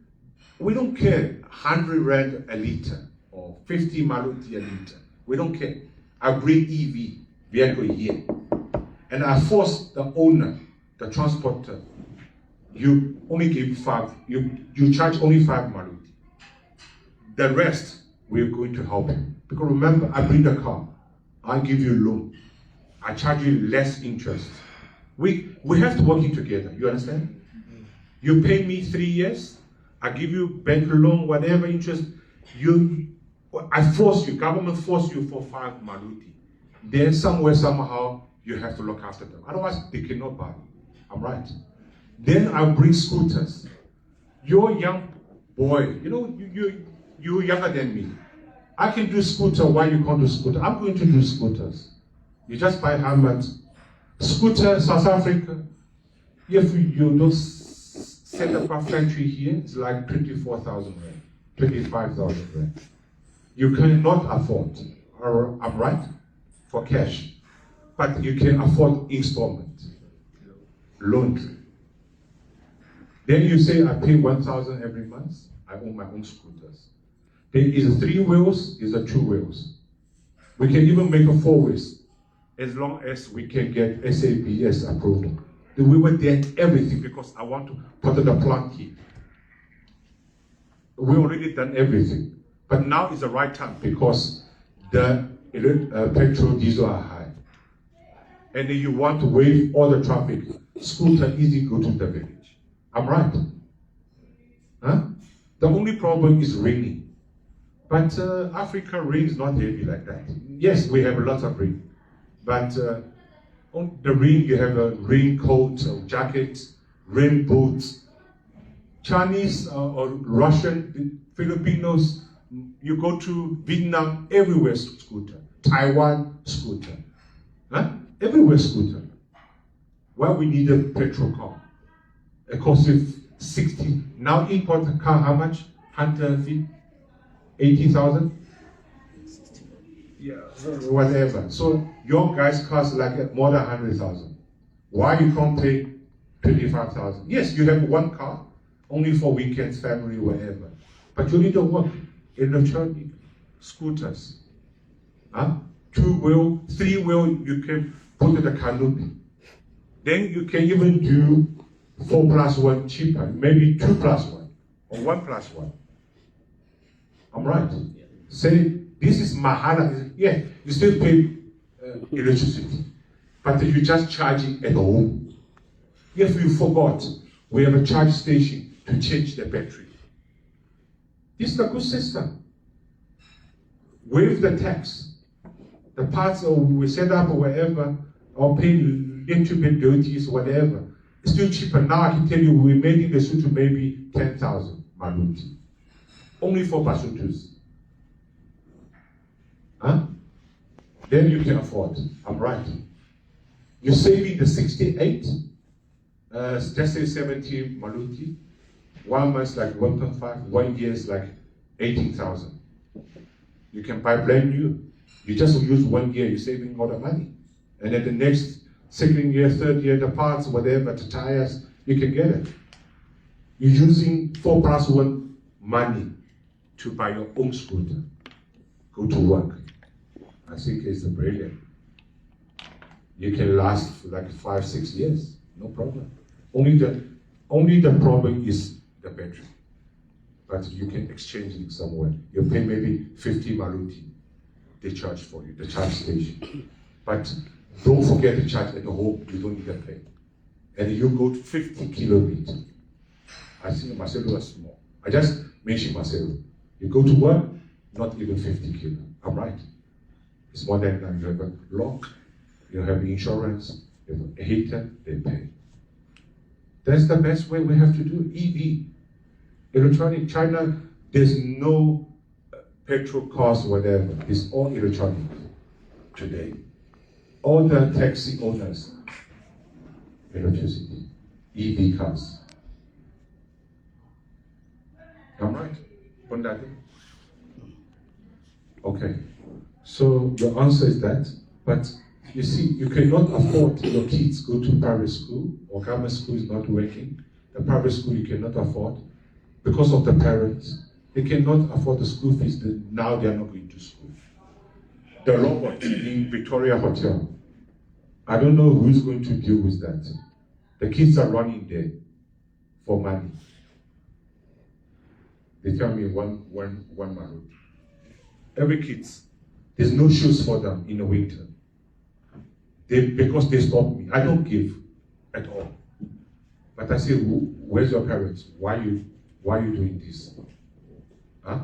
we don't care 100 rand a liter or 50 maluti a liter. We don't care. I bring EV vehicle here. And I force the owner, the transporter, you only give 5, you charge only 5 maluti. The rest, we're going to help you. Because remember, I bring the car, I give you a loan, I charge you less interest. We have to work it together, you understand? You pay me 3 years, I give you bank loan, whatever interest, I force you, government force you for 5 maluti. Then somewhere, somehow, you have to look after them. Otherwise, they cannot buy. I'm right. Then I'll bring scooters. You're a young boy, you're younger than me. I can do scooter, why you can't do scooter? I'm going to do scooters. You just buy how much? Scooter, South Africa, if you don't set up a factory here, it's like 24,000 rand, 25,000 rand. You cannot afford, or I'm right, for cash. But you can afford installment, loan. Then you say, I pay 1,000 every month, I own my own scooters. Then is it 3 wheels, is it 2 wheels? We can even make a 4 wheels, as long as we can get SABS approval. Then we will get everything because I want to put the plant here. We already done everything. But now is the right time because the petrol, diesel are high. And then you want to waive all the traffic, scooter easy go to the village. I'm right. Huh? The only problem is raining. But Africa rain is not heavy like that. Yes, we have a lot of rain. But on the rain, you have a raincoat, jacket, rain boots. Chinese or Russian, Filipinos, you go to Vietnam, everywhere scooter. Taiwan, scooter. Huh? Everywhere scooter. Why we need a petrol car? It costs 60. Now import a car, how much? 150? 80,000? Yeah, whatever. So your guys cost like more than 100,000. Why you can't pay 25,000? Yes, you have one car, only for weekends, family, whatever. But you need to work. Electronic scooters. Huh? 2-wheel, 3-wheel, you can put in the canopy. Then you can even do 4+1 cheaper, maybe 2+1 or 1+1. I'm right. Say this is mahala. Yeah, you still pay electricity, but you just charge it at home. If you forgot, we have a charge station to change the battery. This is a good system. Waive the tax. The parts we set up or wherever, or pay little bit duties, whatever. It's still cheaper. Now I can tell you we made in Lesotho maybe 10,000 maluti. Only for Basothos. Huh? Then you can afford. I'm right. You're saving the 68, just say 70 maluti. 1 month like 1.5, 1 year is like 18,000. You can buy brand new. You just use 1 year, you're saving all the money. And then the next, second year, third year, the parts, whatever, the tires, you can get it. You're using 4+1 money to buy your own scooter. Go to work. I think it's brilliant. You can last for like 5-6 years, no problem. Only the problem is the battery. But you can exchange it somewhere. You pay maybe 50 maluti. They charge for you, the charge station. But don't forget to charge at home, you don't need to pay. And you go to 50 kilometers. I think Marcelo was small. I just mentioned Marcelo. You go to work, not even 50 kilo. I'm right. It's more than that. You have a lock, you have insurance, you have a heater, they pay. That's the best way we have to do EV. Electronic China, there's no petrol cars, whatever. It's all electronic today. All the taxi owners, electricity, EV cars. I'm right, Bondade? Okay, so your answer is that, but you see, you cannot afford your kids go to private school, or government school is not working. The private school you cannot afford because of the parents. They cannot afford the school fees, now they are not going to school. The robot in Victoria Hotel, I don't know who's going to deal with that. The kids are running there for money. They tell me one maroon. Every kids, there's no shoes for them in the winter. Because they stop me. I don't give at all. But I say, where's your parents? Why are you doing this? Huh?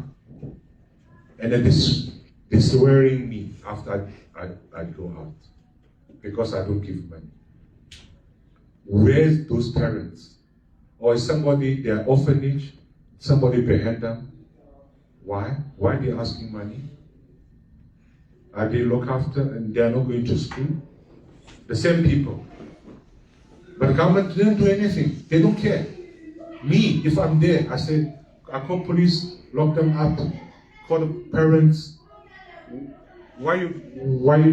And then they're swearing me after I go out because I don't give money. Where's those parents? Or is somebody, their orphanage, somebody behind them? Why? Why are they asking money? Are they looked after and they are not going to school? The same people. But the government didn't do anything. They don't care. Me, if I'm there, I say, I call police, lock them up, call the parents. Why you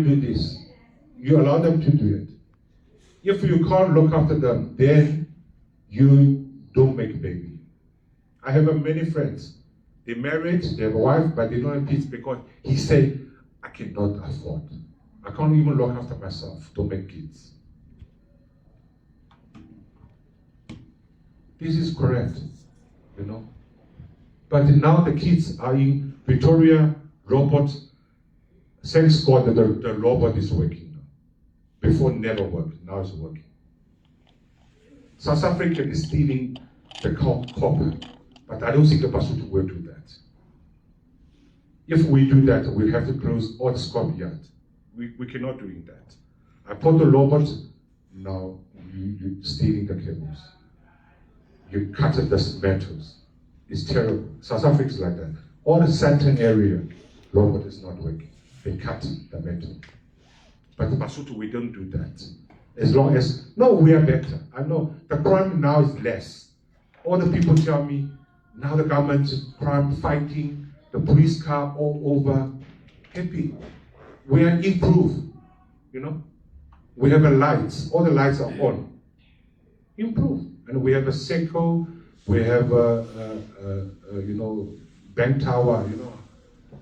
do this? You allow them to do it. If you can't look after them, then you don't make a baby. I have many friends. They married, they have a wife, but they don't have kids because he said, I cannot afford. I can't even look after myself to make kids. This is correct, you know. But now the kids are in Victoria robot. Thanks God that the robot is working now. Before never worked, now it's working. South Africa is stealing the copper, but I don't think the Basotho will do that. If we do that, we have to close all the scrap yard. We cannot do that. I put the robot, now you're stealing the cables. You cut the metals. It's terrible. South Africa is like that. All the certain area, robot is not working. They cut the metal. But the Basotho, we don't do that. As long as, no, we are better. I know the crime now is less. All the people tell me, now the government is crime fighting, the police car all over, happy. We are improved, you know. We have a lights, all the lights are on. Improve. And we have a Seco, we have you know, bank tower, you know.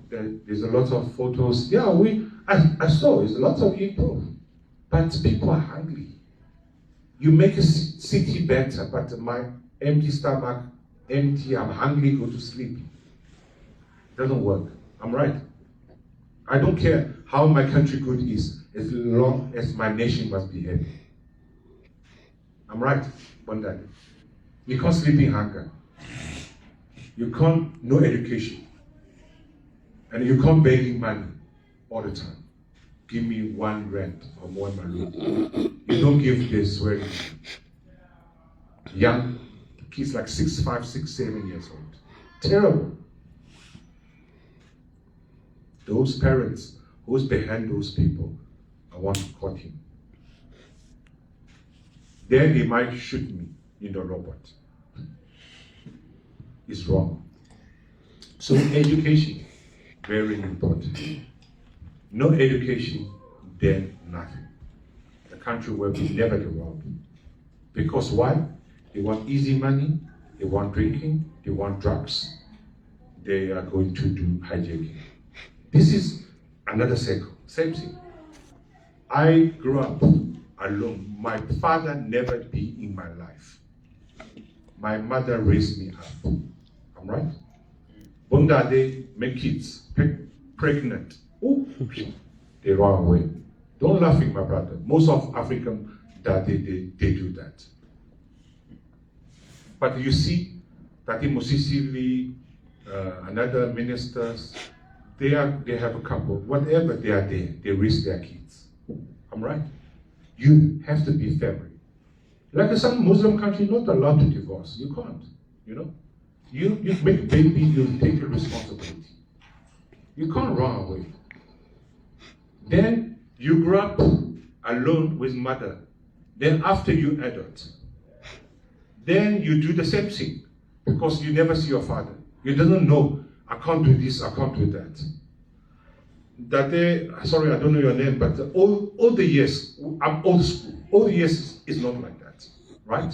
There's a lot of photos. Yeah, I saw there's a lot of improve. But people are hungry. You make a city better, but my empty stomach, empty, I'm hungry, go to sleep. Doesn't work. I'm right. I don't care how my country good is, as long as my nation must be happy. I'm right, Bondade. You can't sleep in hunger. You can't, no education. And you can't begging money all the time. Give me one rent or one maroon. You don't give this swearing. Young kids like 6, 5, 6, 7 years old. Terrible. Those parents, who's behind those people, I want to cut him. Then they might shoot me in the robot. It's wrong. So education, very important. No education, then nothing. The country will be never developed. Because why? They want easy money, they want drinking, they want drugs, they are going to do hijacking. This is another cycle, same thing. I grew up alone. My father never be in my life. My mother raised me up. I'm right? Bondade make kids, pregnant. Oh, they run away. Don't laugh at my brother. Most of African that they do that. But you see, Tati Mosisili, another ministers, they have a couple. Whatever they are there, they raise their kids. I'm right. You have to be family. Like some Muslim country, not allowed to divorce. You can't. You know, you make a baby, you take a responsibility. You can't run away. Then you grew up alone with mother. Then after you adult, then you do the same thing because you never see your father. You don't know, I can't do this, I can't do that. That day, sorry, I don't know your name, but all the years, I'm old school. All the years is not like that, right?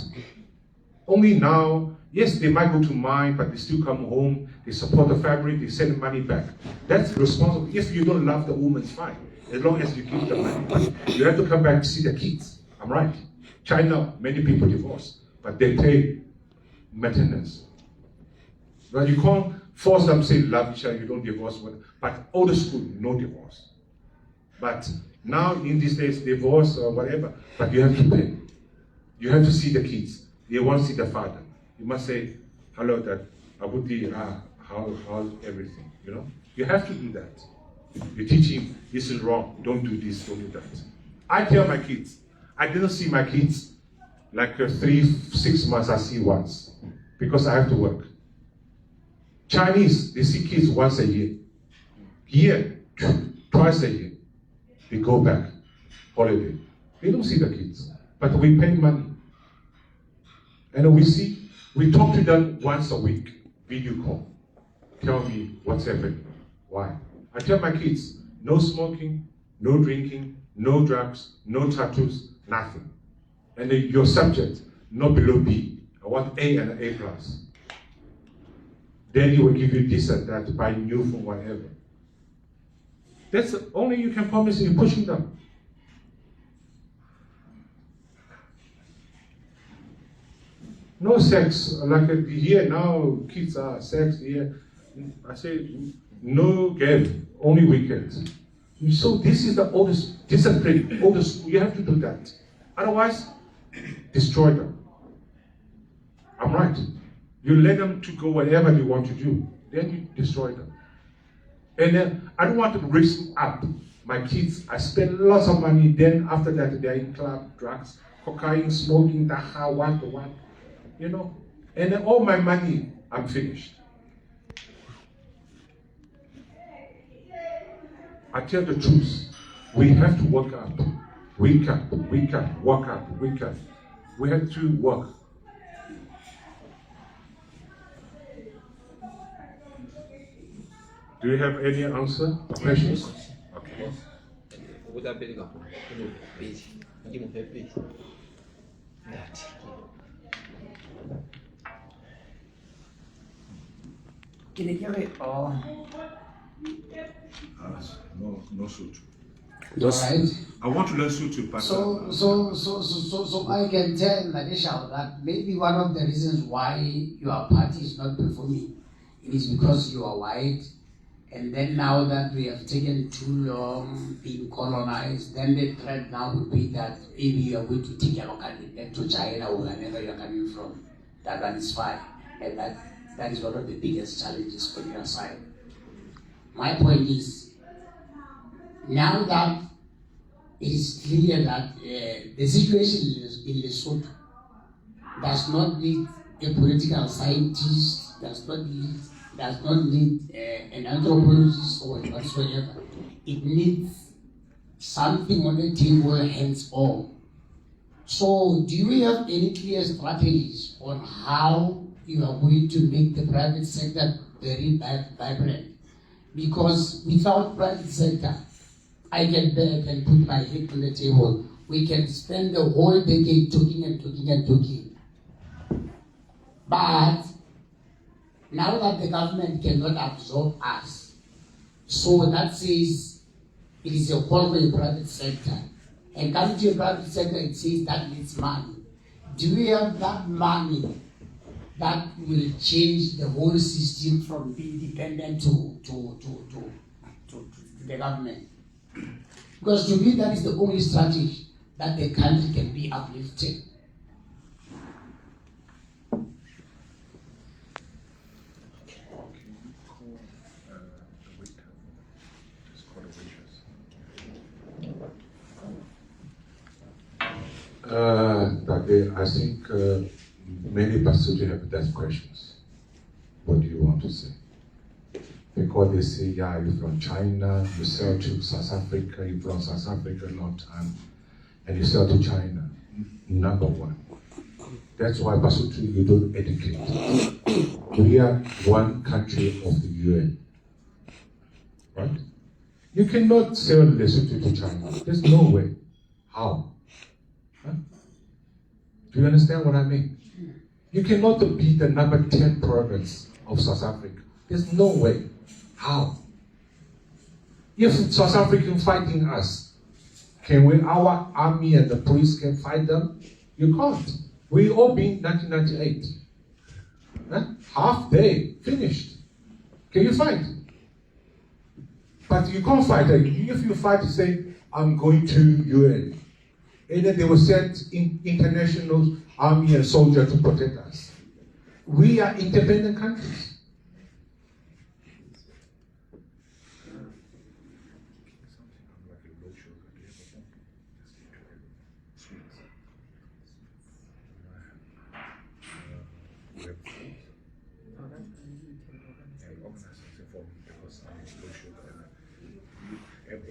Only now, yes, they might go to mine, but they still come home, they support the family, they send money back. That's responsible. If you don't love the woman, it's fine. As long as you give the money. You have to come back to see the kids. I'm right. China, many people divorce, but they pay maintenance. But you can't force them to say love each other, you don't divorce. But old school, no divorce. But now in these days, divorce or whatever, but you have to pay. You have to see the kids. They want to see the father. You must say, hello, Dad, Abuti, how's everything, you know? You have to do that. You teach him, this is wrong, don't do this, don't do that. I tell my kids, I didn't see my kids like 3-6 months, I see once, because I have to work. Chinese, they see kids once a year. Here, twice a year. They go back, holiday. They don't see the kids, but we pay money. And we talk to them once a week, video call. Tell me what's happening, why. I tell my kids, no smoking, no drinking, no drugs, no tattoos, nothing. And your subject, not below B. I want A and an A+. Then he will give you this and that, buy new phone, whatever. That's the only you can promise you're pushing them. No sex, like here now, kids are sex here. I say, no game, only weekends. So this is the oldest discipline, oldest, you have to do that. Otherwise, destroy them. I'm right. You let them to go wherever they want to do, then you destroy them. And then I don't want to risk up my kids. I spend lots of money, then after that they're in club, drugs, cocaine, smoking, dacha, one. You know, and then all my money, I'm finished. I tell the truth, we have to work up, wake up, wake up, work up, wake up. We have to work. Do you have any answer, questions? Okay. No Sutu. Right. I want to learn Sutu, but So I can tell Shao that maybe one of the reasons why your party is not performing is because you are white, and then now that we have taken too long being colonized, then the threat now would be that maybe you are going to take your country back to China or wherever you are coming from. That one is fine, and that is one of the biggest challenges on your side. My point is, now that it is clear that the situation in Lesotho does not need a political scientist, does not need an anthropologist or whatsoever. It needs something on the table, hands-on. So, do you have any clear strategies on how you are going to make the private sector very vibrant? Because without private sector, I get back and put my head on the table. We can spend the whole decade talking. But now that the government cannot absorb us, so that says it is a call for the private sector. And coming to the private sector, it says that needs money. Do we have that money that will change the whole system from being dependent to the government? Because to me, that is the only strategy that the country can be uplifted. I think many Basotho have that questions. What do you want to say? Because they say, yeah, you're from China, you sell to South Africa, you're from South Africa a long time, and you sell to China. number one. That's why Basotho, you don't educate. We are one country of the UN. Right? You cannot sell Lesotho to China. There's no way. How? Huh? Do you understand what I mean? You cannot be the number 10 province of South Africa. There's no way. How? If South Africa fighting us, can we, our army and the police can fight them? You can't. We all been 1998. Huh? Half day, finished. Can you fight? But you can't fight. If you fight, you say, I'm going to UN. And then they will send international army and soldier to protect us. We are independent countries.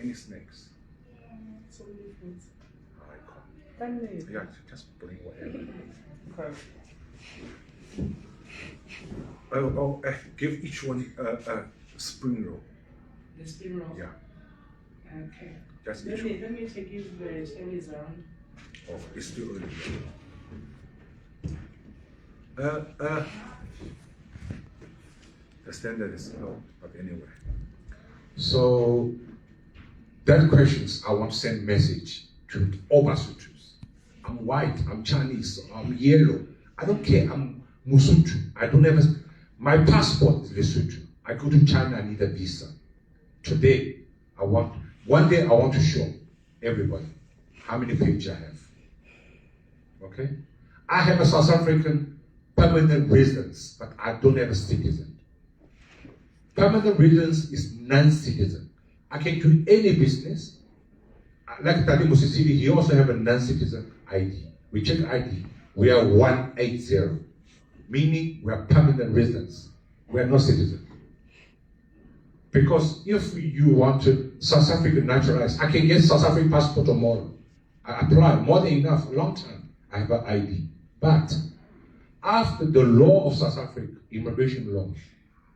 Any snakes? Yeah, just bring whatever. Give each one a spring roll. The spring roll? Yeah. Okay. Just Let each me take you the cherries around. Oh, it's still early. The standard is low, but anyway. So, that questions, I want to send message to all Basothos. I'm white, I'm Chinese, I'm yellow. I don't care, I'm Musotho. I don't have my passport is Lesotho. I go to China, I need a visa. Today, one day I want to show everybody how many pages I have. Okay? I have a South African permanent residence, but I don't have a citizen. Permanent residence is non-citizen. I can do any business. Like Tadi Musisili, he also have a non-citizen ID. We check ID. We are 180, meaning we are permanent residents. We are not citizens. Because if you want to South Africa naturalize, I can get South African passport tomorrow. I apply more than enough, a long time. I have an ID. But after the law of South Africa, immigration law,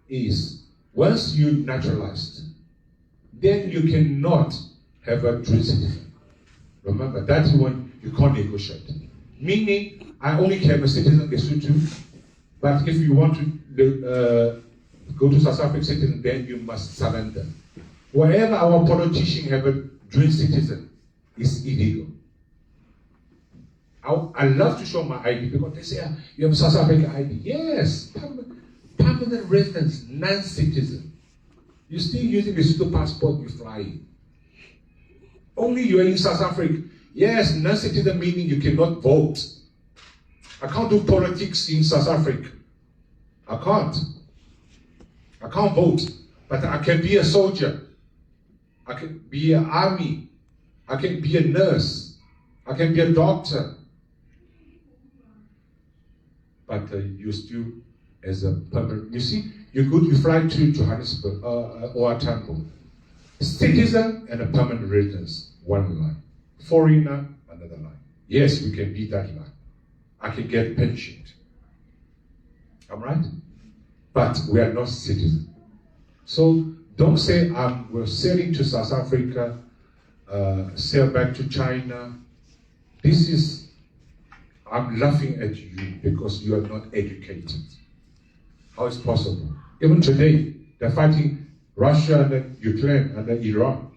is once you naturalized, then you cannot have a dual citizen. Remember, that's when you can't negotiate. Meaning, I only can have a citizen Lesotho, but if you want to go to South African citizen, then you must surrender. Wherever our politicians have a dual citizen, is illegal. I love to show my ID because they say, you have a South African ID. Yes, permanent residence, non-citizen. You're still using the Lesotho passport, you fly. Only you are in South Africa. Yes, non-citizen meaning you cannot vote. I can't do politics in South Africa. I can't vote, but I can be a soldier. I can be an army. I can be a nurse. I can be a doctor. But you still, as a permanent, you see, you fly to Johannesburg or Tambo. Citizen and a permanent residence, one line. Foreigner, another line. Yes, we can be that line. I can get pensioned. I'm right? But we are not citizens. So don't say we're sailing to South Africa, sail back to China. This is, I'm laughing at you because you are not educated. How is it possible? Even today, they're fighting Russia and then Ukraine and then Iran.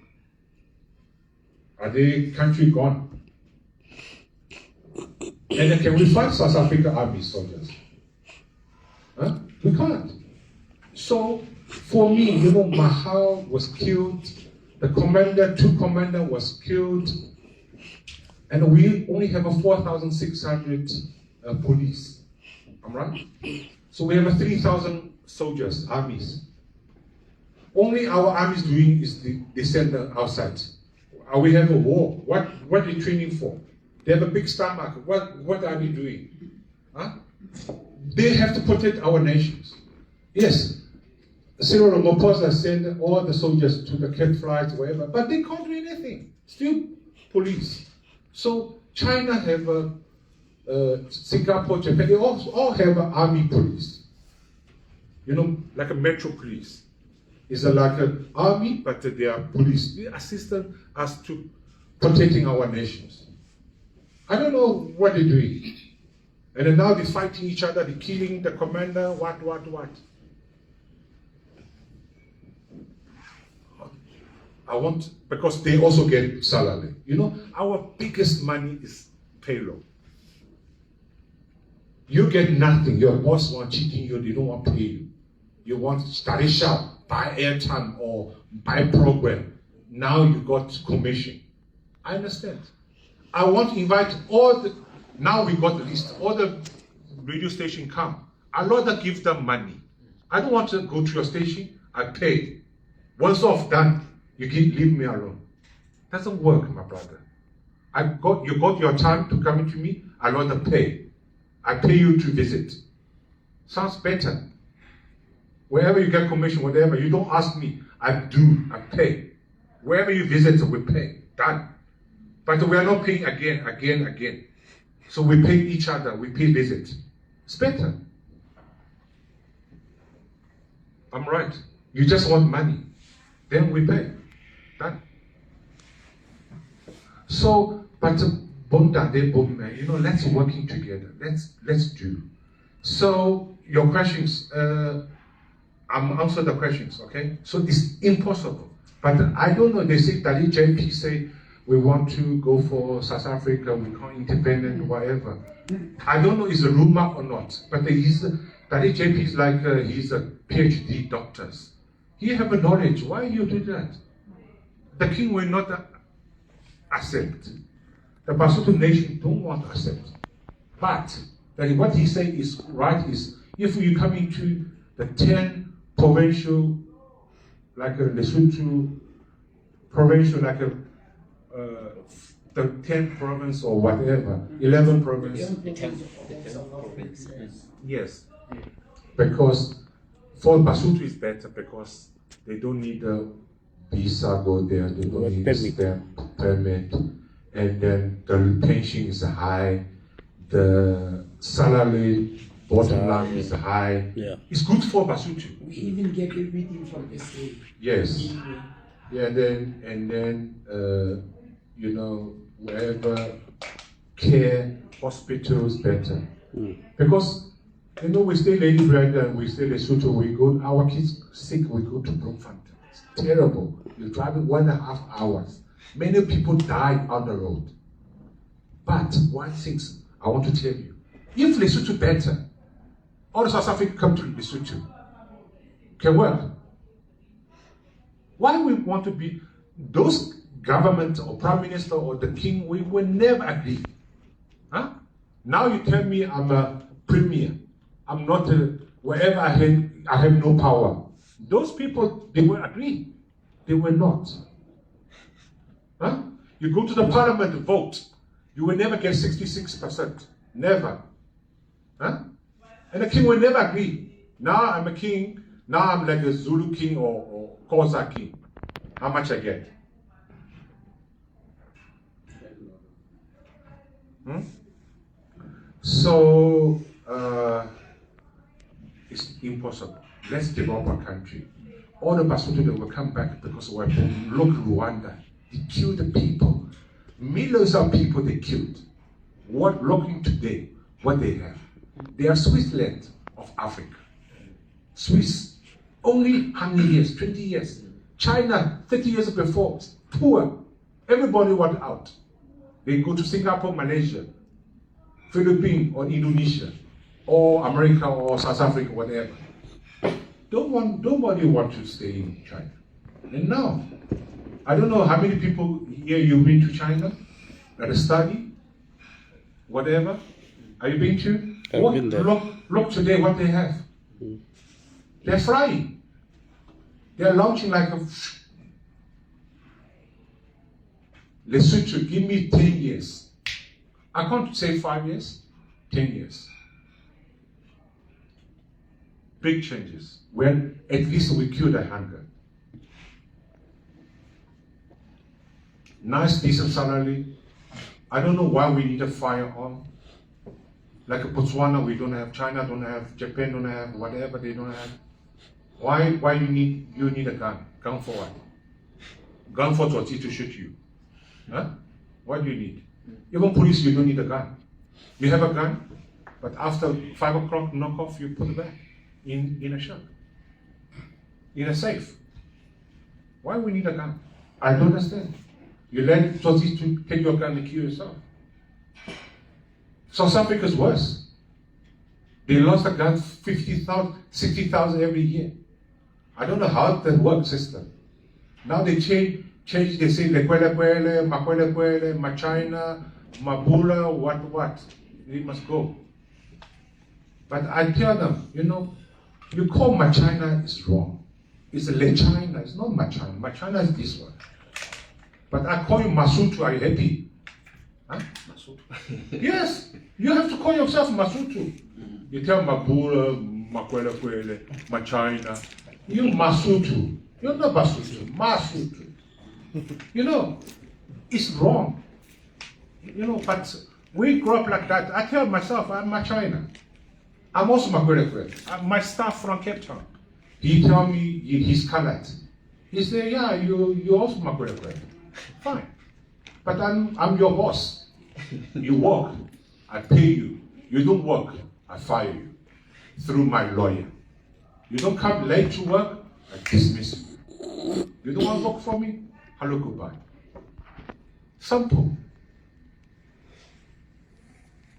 Are the country gone? And then can we fight South Africa army soldiers? Huh? We can't. So, for me, Mahal was killed, the commander, 2 commander was killed, and we only have a 4,600 police. I'm right? So we have a 3,000 soldiers, armies. Only our armies doing is they send them outside. We have a war. What are they training for? They have a big stomach. What are they doing? Huh? They have to protect our nations. Yes, Cyril Ramaphosa sent all the soldiers to the cat flights, whatever, but they can't do anything. Still police. So China have Singapore, Japan, they all have an army police. You know, like a metro police. It's like an army, but they are police. They assist us to protecting our nations. I don't know what they're doing. And then now they're fighting each other, they're killing the commander, what. Because they also get salary. You know, our biggest money is payroll. You get nothing. Your boss wants cheating you, they don't want to pay you. You want to study Shao, buy airtime or buy program. Now you got commission. I understand. I want to invite now we got the list, all the radio station come. I'd rather give them money. I don't want to go to your station, I pay. Once off done, leave me alone. Doesn't work, my brother. You got your time to come to me, I'd rather pay. I pay you to visit. Sounds better. Wherever you get commission, whatever, you don't ask me, I pay. Wherever you visit, we pay. Done. But we are not paying again. So we pay each other, we pay visit. It's better. I'm right. You just want money. Then we pay. Done. So, but let's working together. Let's do. So your questions, I'm answer the questions, okay? So it's impossible. But I don't know, they say that JP say we want to go for South Africa, we can't independent, whatever. I don't know if it's a rumor or not, but that JP is like, he's a PhD doctor. He have a knowledge, why you do that? The king will not accept. The Basotho nation don't want to accept. But what he say is right is, if you come into the 10 provincial, like a Lesotho provincial, like the 10th province or whatever, 11 province. The 10th province. Yes. Because for Basotho is better because they don't need a visa go there, they don't need a stamp permit, and then the pension is high, the salary bottom line is high. Yeah. It's good for Basotho. We even get everything from SA. Yes. Yeah, and then wherever care, hospitals better. Because we stay Lady Brenda, we stay Lesotho, we go, our kids sick, we go to Bloemfontein. It's terrible. You're driving 1.5 hours. Many people die on the road. But one thing I want to tell you, if Lesotho better, all the South Africa come to Lesotho, can work. Why we want to be those government or prime minister or the king, we will never agree. Huh? Now you tell me I'm a premier. I'm not wherever I have no power. Those people, they will agree. They will not. Huh? You go to the parliament to vote, you will never get 66%. Never. Huh? And the king will never agree. Now I'm a king, now I'm like a Zulu king or Xhosa king. How much I get? So it's impossible. Let's develop our country. All the Basotho they will come back because look Rwanda. They killed the people. Millions of people they killed. Looking today, what they have. They are Switzerland of Africa. Swiss. Only how many years? 20 years. China, 30 years before. Poor. Everybody went out. They go to Singapore, Malaysia, Philippines, or Indonesia, or America, or South Africa, whatever. Nobody want to stay in China. And now, I don't know how many people here you've been to China, at a study, whatever. Are you been to? I've been there. Look today what they have. They're flying. They're launching like a. Lesotho, give me 10 years. I can't say 5 years, 10 years. Big changes. When at least we cure the hunger. Nice, decent salary, I don't know why we need a firearm. Like Botswana, we don't have, China don't have, Japan don't have, whatever they don't have. Why you need a gun? Gun for what? Gun for Tsotsi to shoot you. Huh? What do you need? Even police, you don't need a gun. You have a gun, but after 5 o'clock, knock off, you put it back in a shelf, in a safe. Why we need a gun? I don't understand. You let Tsotsi to take your gun and kill yourself. South Africa is worse. They lost a gun 50,000, 60,000 every year. I don't know how that works, sister. Now they change, they say Lekwele Kwele, Makwele Kwele, Machina, Mabula, what. They must go. But I tell them, you call Machina is wrong. It's Lechina, it's not Machina. Machina is this one. But I call you Masutu, are you happy? Huh? Masutu. Yes, you have to call yourself Masutu. You tell Mabula, Makwele Kwele, Machina. You Masutu. You're not Basotho, Masutu. It's wrong. But we grew up like that. I tell myself, I'm Machina. I'm also Makwele. My staff from Cape Town. He tell me he's colored. He say, yeah, you also Makwele. Fine. But I'm your boss. You work, I pay you. You don't work, I fire you. Through my lawyer. You don't come late to work, I dismiss you. You don't want to work for me? Hello, goodbye. Simple.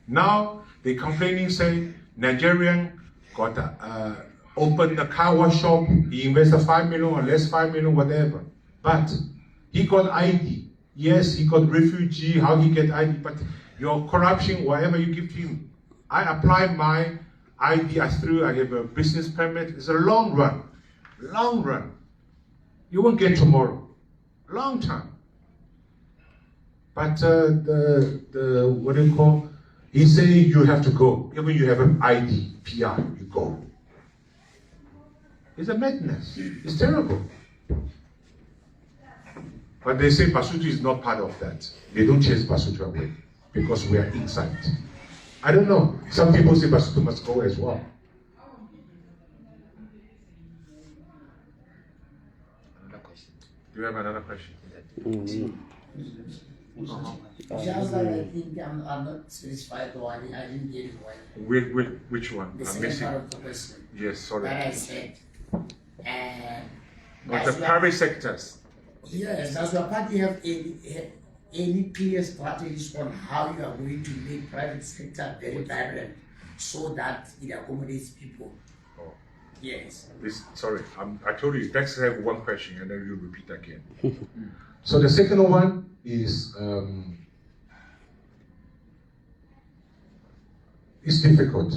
Now they complaining, say Nigerian got opened a car wash shop. He invested 5 million or less 5 million, whatever. But he got ID. Yes, he got refugee. How he get ID? But your corruption, whatever you give to him, I apply my ID I have a business permit. It's a long run. Long run. You won't get tomorrow. Long time. But what do you call? He say you have to go. Even you have an ID, PR, you go. It's a madness. It's terrible. But they say Basotho is not part of that. They don't chase Basotho away because we are inside. I don't know. Some people say Basotho must go as well. Another question. Do you have another question? Just that I think I'm not satisfied why I didn't get it right. Which one? The I'm second missing. part of the question Yes, sorry. that I said. But the private sectors. Yes, does your party have any clear strategies on how you are going to make private sector very vibrant so that it accommodates people? Oh. Yes. Sorry, I told you, let's have one question and then you repeat again. So the second one is, it's difficult,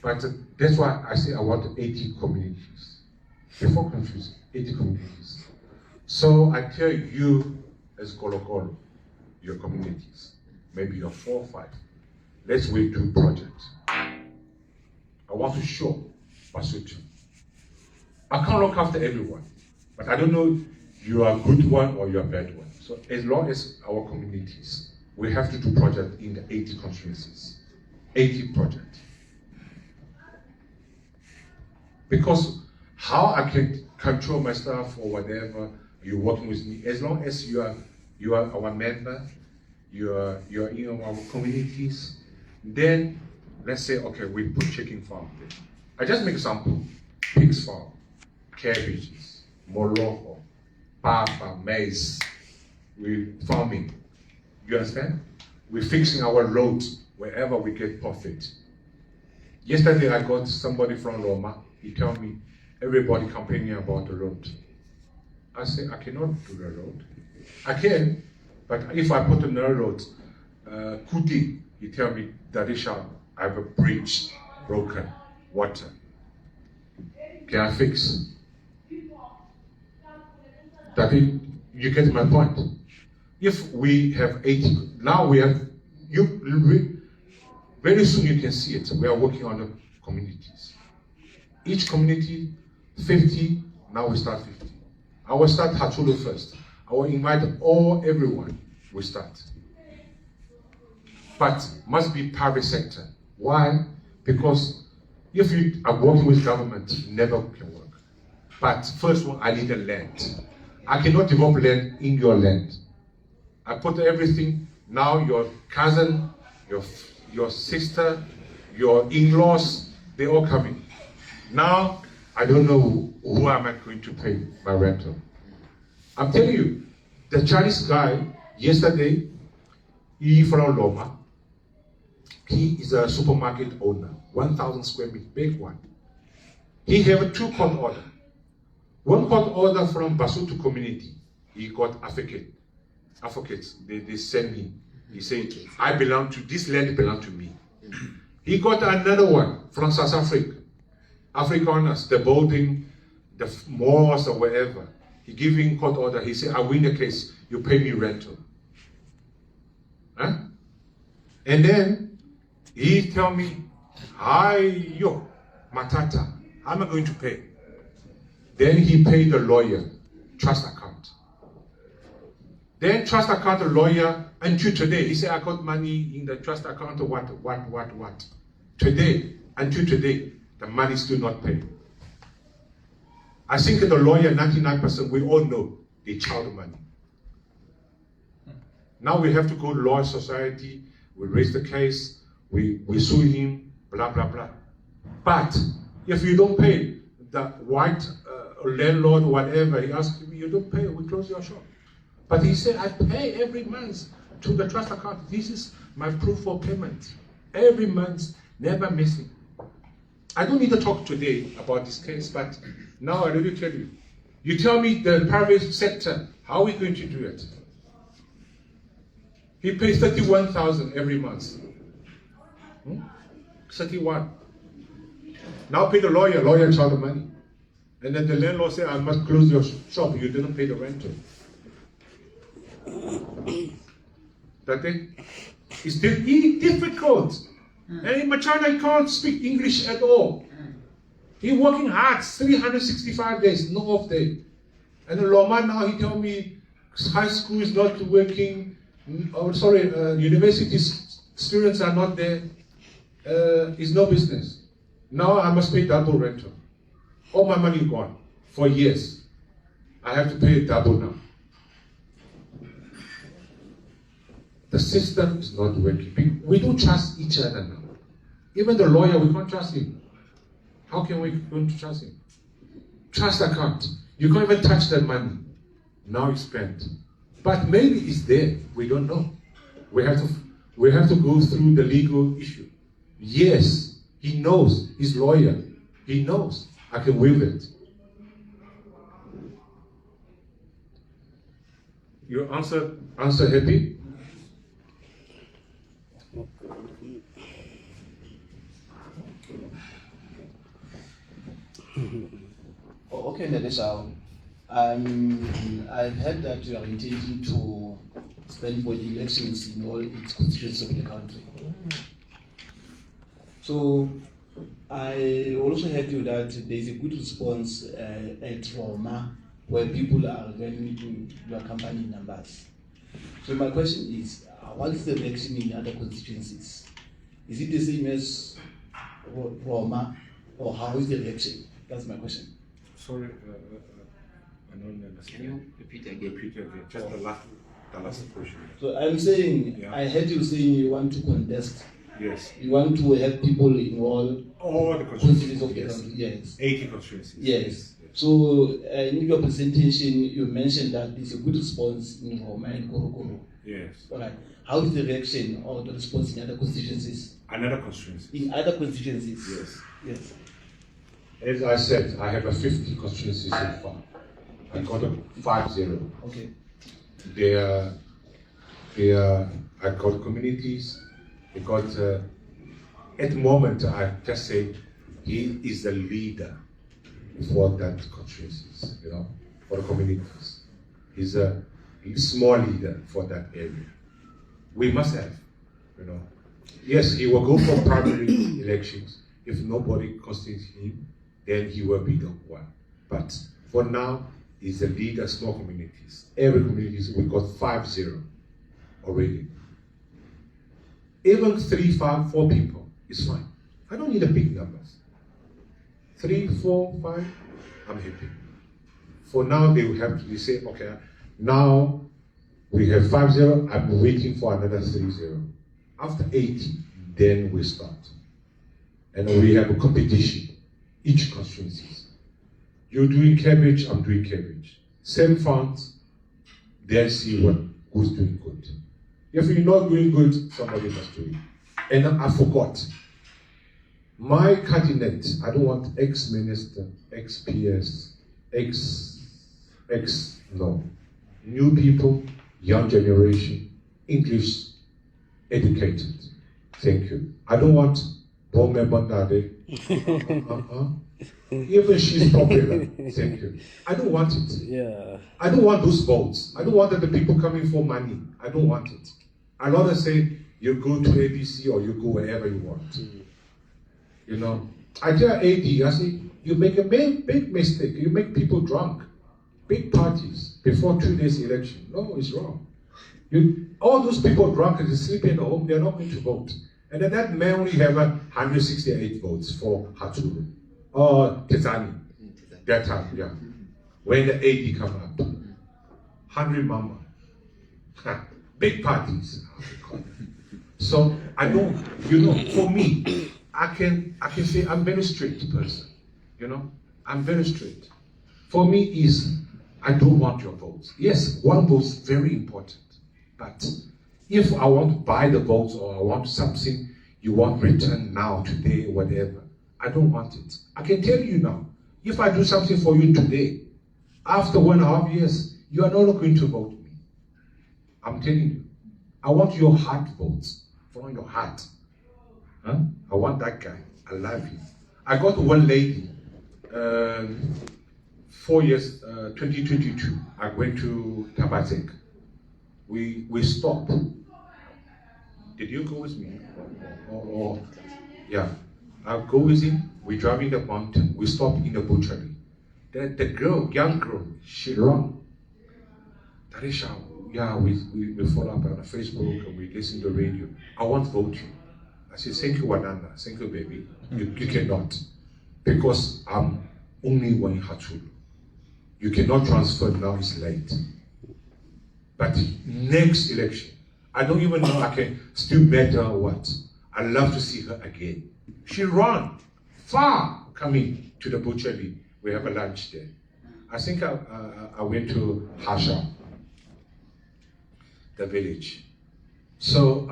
but that's why I say I want 80 communities. Before confusing, 80 communities. So I tell you as Golo, your communities, maybe you're 4 or 5. Let's wait 2 projects. I want to show Basotho. I can't look after everyone, but I don't know you are a good one or you're a bad one. So as long as our communities, we have to do projects in the 80 constituencies. 80 projects. Because how I can control my staff or whatever, you're working with me, as long as you are our member, you're in our communities, then let's say, okay, we put chicken farm there. I just make example, pigs farm, cabbages, moloko, papa, maize, we're farming. You understand? We're fixing our roads wherever we get profit. Yesterday I got somebody from Roma, he told me, everybody complaining about the road. I say, I cannot do the road. I can, but if I put another road, Kuti, he tell me, Daddy Shao, I have a bridge, broken, water. Can I fix? Daddy, you get my point. If we have 80, now we have, very soon you can see it. We are working on the communities. Each community, 50, now we start 50. I will start Hatulu first. I will invite everyone. We start. but must be private sector. Why? Because if you are working with government, it never can work. But first one, I need a land. I cannot develop land in your land. I put everything, now your cousin, your sister, your in-laws, they're all coming. Now, I don't know who am I going to pay my rental. I'm telling you, the Chinese guy, yesterday, he from Loma, he is a supermarket owner, 1,000 square meters, big one. He have 2 court order. 1 court order from Basotho community. He got advocates. They send him. He said, I belong to, this land belong to me. He got another one from South Africa. Afrikaners, the building, the malls or wherever. He gave him court order. He said, I win the case, you pay me rental. Huh? And then he tell me, hi, yo, Matata, how am I going to pay? Then he paid the lawyer, trust account. Then trust account, the lawyer, until today, he said, I got money in the trust account, what? Today, until today, the money is still not paid. I think the lawyer, 99%, we all know they child money. Now we have to go to law society, we raise the case, we sue him, blah, blah, blah. But if you don't pay, the white landlord, whatever, he asks me, you don't pay, we close your shop. But he said, I pay every month to the trust account. This is my proof for payment. Every month, never missing. I don't need to talk today about this case, but now I really tell you. You tell me the private sector, how are we going to do it? He pays 31,000 every month. 31. Now pay the lawyer charge the money. And then the landlord say, I must close your shop, you didn't pay the rental. That thing? It's difficult. And in Machana, he can't speak English at all. He's working hard, 365 days, no off day. And the Loma now, he told me, high school is not working, university students are not there. It's no business. Now I must pay double rental. All my money gone for years. I have to pay double now. The system is not working. We don't trust each other now. Even the lawyer, we can't trust him. How can we going to trust him? Trust account. You can't even touch that money. Now it's spent. But maybe it's there. We don't know. We have to go through the legal issue. Yes, he knows. He's lawyer. He knows. I can waive it. You answer happy? Okay, Mr. Shao. I've heard that you are intending to spend for the elections in all its constituencies of the country. So I also heard you that there is a good response at Roma where people are running to your company numbers. So my question is, what is the reaction in other constituencies? Is it the same as Roma, or how is the reaction? That's my question. Sorry, I don't understand. Can you repeat again? Repeat again, just the last question. So I'm saying, Yeah. I heard you saying you want to contest. Yes. You want to have people in all the constituencies of the yes. country. Yes. 80 constituencies. Yes. So in your presentation, you mentioned that there's a good response in Roma and Korokoro. Yes. All right. How is the reaction or the response in other constituencies? Another constituency. In other constituencies? Yes. Yes. As I said, I have a 50 constituencies so far. I got a 5-0. Okay. I got communities. I got, at the moment, I just say, he is the leader for that constituencies, for the communities. He's a small leader for that area. We must have, Yes, he will go for primary elections. If nobody constitutes him, then he will be the one. But for now, he's the leader, small communities. Every community, we got 5-0 already. Even 3, 5, 4 people is fine. I don't need a big numbers. 3, 4, 5, I'm happy. For now, they will have to say, okay, now we have 5-0, I'm waiting for another 3-0. After 80, then we start. And we have a competition, each constituency. You're doing cabbage, I'm doing cabbage. Same funds, then see who's doing good. If you're not doing good, somebody must do it. And I forgot. My cabinet, I don't want ex-minister, ex-PS, no. New people, young generation, English educated. Thank you. I don't want Bome Bandade. Even she's popular. Thank you. I don't want it. Yeah. I don't want those votes. I don't want the people coming for money. I don't want it. I'd rather say you go to ABC or you go wherever you want. You know, I tell AD, I say, you make a big mistake. You make people drunk. Big parties before 2 days election. No, it's wrong. All those people drunk and sleeping at home, they're not going to vote. And then that may only have 168 votes for Hatsuru. Or Tizani. That time, yeah. When the AD come up. 100 mama. Big parties. So I don't, for me, I can say I'm very straight person. I'm very straight. For me is, I don't want your votes. Yes, one vote is very important. But if I want to buy the votes or I want something you want return now, today, whatever, I don't want it. I can tell you now, if I do something for you today, after 1.5 years, you are not going to vote me. I'm telling you. I want your heart votes from your heart. Huh? I want that guy. I love him. I got one lady, 4 years, 2022, I went to Tabazek. We stopped. Did you go with me? Yeah. I go with him, we driving the mountain, we stop in the butchery. The girl, young girl, she run. That is Shao. Yeah, we follow up on Facebook and we listen to the radio. I want to vote you. I said, thank you, Wananda. Thank you, baby. You cannot. Because I'm only one Hatsulu. You cannot transfer now, it's late. But next election, I don't even know I can still met her or what. I'd love to see her again. She ran far coming to the butchery. We have a lunch there. I think I went to Hasha, the village. So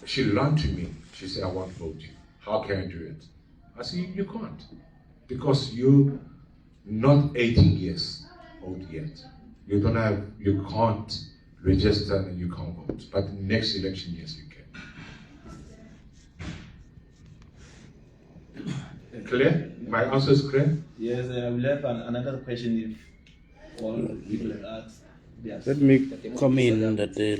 she learned to me. She said, I want to vote you. How can I do it? I said, you can't. Because you're not 18 years old yet. You can't register and you can't vote. But next election, yes, you can. Clear? My answer is clear? Yes, I will have another question if all people have asked. Yes. Let me come in, okay.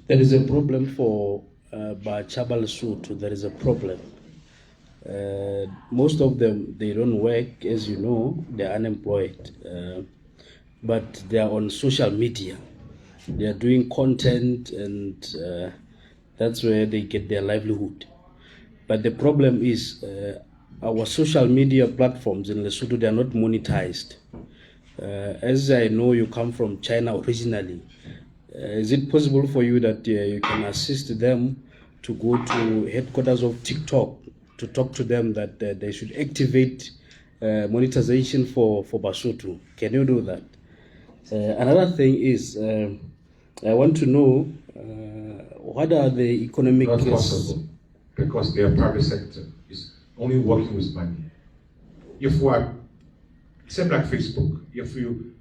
There is a problem for Chabal Sut. There is a problem. Most of them, they don't work, as you know, they're unemployed. But they are on social media. They are doing content and that's where they get their livelihood. But the problem is our social media platforms in Lesotho, they are not monetized. As I know, you come from China originally. Is it possible for you that you can assist them to go to headquarters of TikTok to talk to them that they should activate monetization for Basotho? Can you do that? Another thing is, I want to know what are the economic... Not possible, because their private sector is only working with money. If what, same like Facebook, if you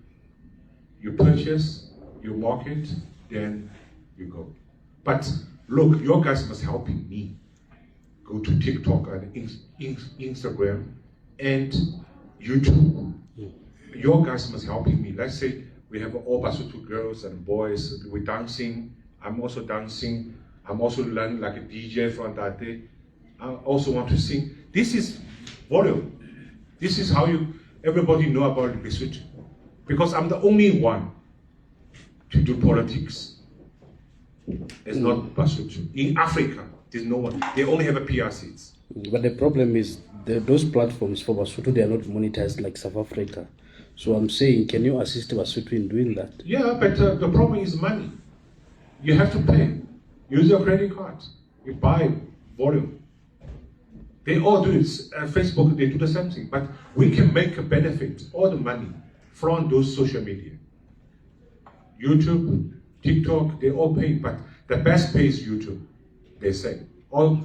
purchase, you market, then you go. But look, your guys must helping me go to TikTok and Instagram and YouTube. Your guys must helping me. Let's say we have all Basotho girls and boys. We're dancing. I'm also dancing. I'm also learning like a DJ from that day. I also want to sing. This is volume. This is how everybody know about Basotho. Because I'm the only one to do politics. It's not Basotho. In Africa, there's no one. They only have a PR seats. But the problem is those platforms for Basotho, they are not monetized like South Africa. So I'm saying, can you assist Basotho in doing that? Yeah, but the problem is money. You have to pay. Use your credit card. You buy volume. They all do it. Facebook, they do the same thing. But we can make a benefit, all the money, from those social media. YouTube, TikTok, they all pay. But the best pay is YouTube, they say. Or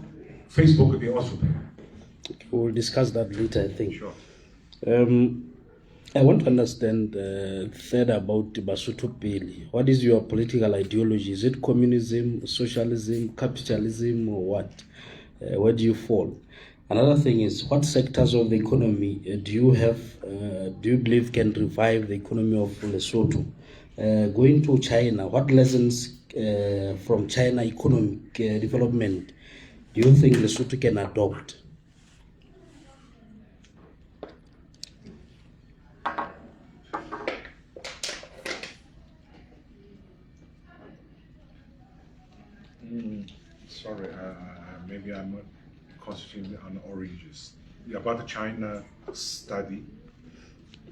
Facebook, they also pay. We'll discuss that later, I think. Sure. I want to understand further about Basotho Pele. What is your political ideology? Is it communism, socialism, capitalism, or what? Where do you fall? Another thing is, what sectors of the economy do you believe can revive the economy of Lesotho? Going to China, what lessons from China economic development do you think Lesotho can adopt? Sorry, maybe I'm not concentrating on oranges. About the China study.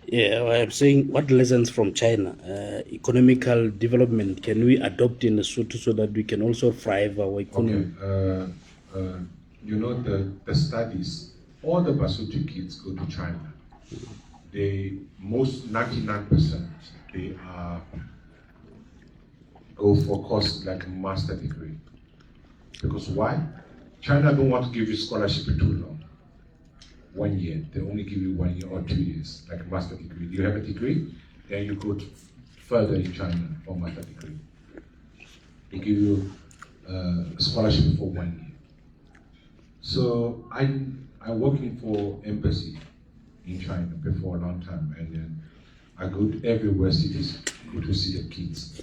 Yeah, I'm saying what lessons from China, economical development, can we adopt in Lesotho so that we can also thrive our economy? Okay. You know, the studies, all the Basotho kids go to China. Most 99%, they go for course like a master degree. Because why? China don't want to give you scholarship too long. 1 year. They only give you 1 year or 2 years, like a master degree. You have a degree, then you go further in China for master degree. They give you a scholarship for 1 year. So I'm working for embassy in China before a long time, and then I go to everywhere cities, go to see the kids.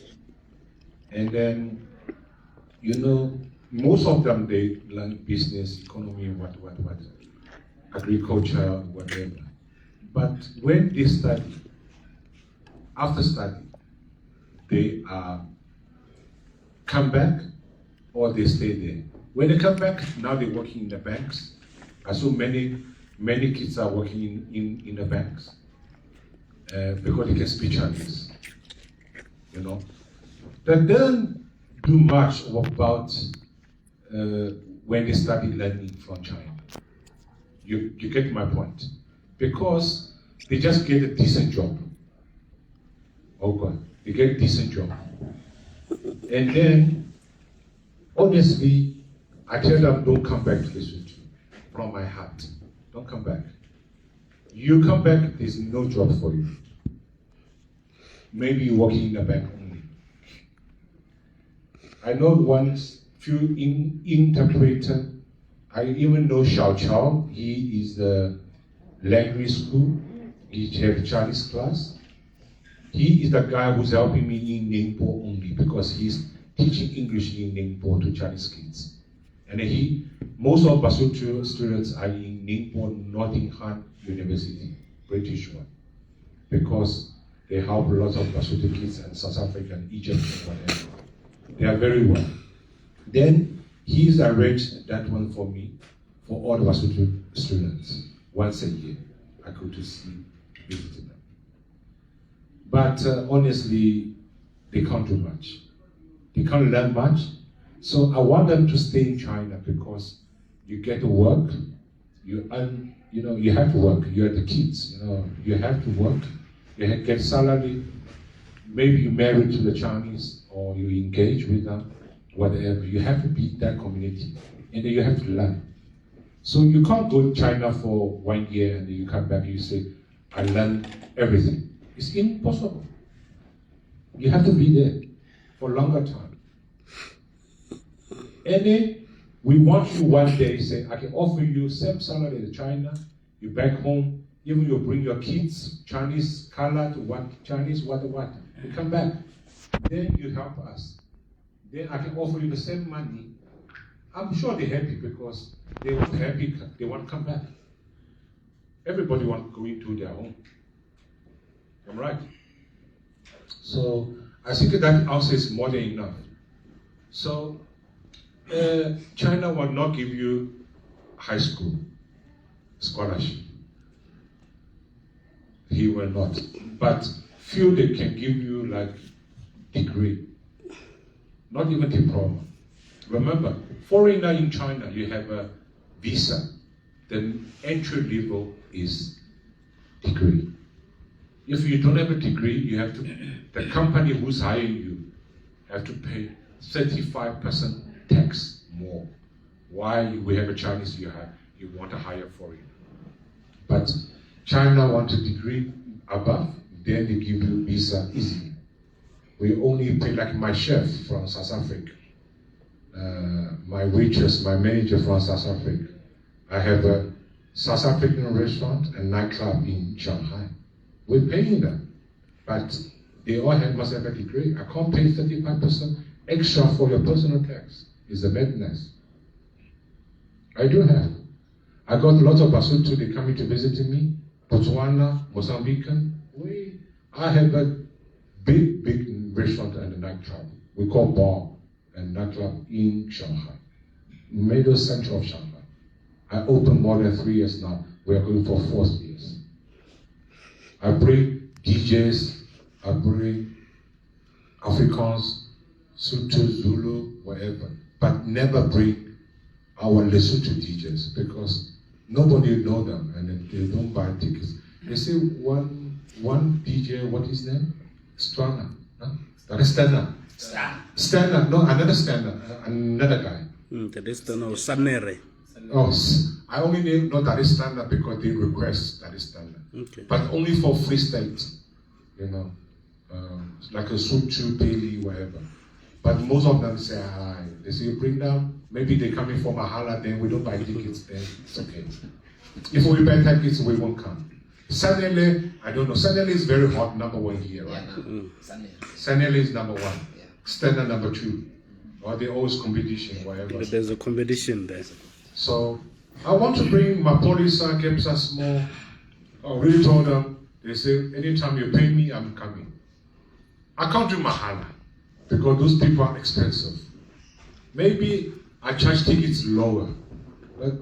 And then, you know, most of them, they learn business, economy, what, agriculture, whatever. But when they study, after study, they come back or they stay there. When they come back, now they're working in the banks. So many kids are working in the banks because they can speak Chinese, you know. They don't do much about when they started learning from China. You get my point. Because they just get a decent job. Okay, they get a decent job. And then, honestly, I tell them, don't come back to Lesotho from my heart. Don't come back. You come back, there's no job for you. Maybe you're working in a bank only. I know few interpreter. I even know Shao. He is the language school. He has Chinese class. He is the guy who's helping me in Ningbo only because he's teaching English in Ningbo to Chinese kids. And most of Basotho students are in Ningbo Nottingham University, British one, because they help lots of Basotho kids and South African, Egypt, and whatever. They are very well. Then he's arranged that one for me, for all the Basotho students. Once a year, I go to see, visit them. But honestly, they can't do much. They can't learn much. So I want them to stay in China because you get to work, you earn, you know, you have to work. You're the kids, you know, you have to work. You get salary. Maybe you marry to the Chinese or you engage with them, whatever. You have to be that community, and then you have to learn. So you can't go to China for 1 year and then you come back and you say, I learned everything. It's impossible. You have to be there for a longer time. And then we want you one day say, I can offer you same salary in China, you back home, even you bring your kids, Chinese, colored, what, Chinese, what, you come back. Then you help us. Then I can offer you the same money I'm sure they're happy because they want happy, they want to come back. Everybody wants to go into their home. I'm right. So I think that also is more than enough. So China will not give you high school scholarship. He will not. But few they can give you like degree, not even diploma. Remember, foreigner in China, you have a visa. The entry level is degree. If you don't have a degree, you have to, the company who's hiring you have to pay 35% tax more. Why we have a Chinese you want to hire foreigner. But China want a degree above, then they give you visa easily. We only pay, like my chef from South Africa, my waitress, my manager from South Africa. I have a South African restaurant and nightclub in Shanghai. We're paying them, but they all must have a degree. I can't pay 35% extra for your personal tax. It's a madness. I do have. I got lots of Basotho, they coming to visit me, Botswana, Mozambican. I have a big restaurant and a nightclub. We call bar and nightclub in Shanghai, middle center of Shanghai. I opened more than 3 years now. We are going for 4th years. I bring DJs, I bring Afrikaans, Sotho, Zulu, whatever, but never bring our Lesotho DJs because nobody know them and they don't buy tickets. They say one DJ, what is his name? Strana. Huh? That is Stana. Stana, no, another Stana, another guy. That is Stana, Sanere. Oh, I only know that is standard because they request that is standard. Okay. But only for free state, you know, like a Sotho, Pele, whatever. But most of them say, they say, bring down, maybe they come in for Mahala, then we don't buy tickets, then it's okay. If we buy tickets, we won't come. Sanele, I don't know. Sanele is very hot, #1 here, right? Yeah, Sanele is #1. Yeah. Standard #2. Or they always competition, whatever. There's a competition there. So I want to bring my police, Kemsa Small. I really told them, they say, anytime you pay me, I'm coming. I can't do Mahala because those people are expensive. Maybe I charge tickets lower. But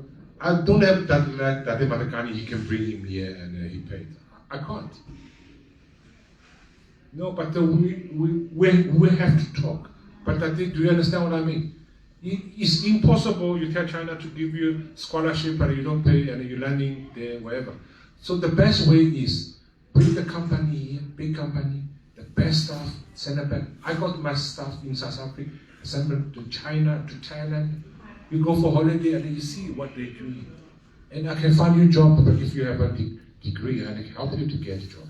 I don't have that Matakani, he can bring him here and he paid. I can't. No, but we have to talk. But I think, do you understand what I mean? It's impossible you tell China to give you scholarship and you don't pay and you're landing there, wherever. So the best way is bring the company here, big company, the best staff, send them back. I got my staff in South Africa, send them to China, to Thailand. You go for holiday and then you see what they're doing. And I can find you a job, but if you have a degree, I can help you to get a job.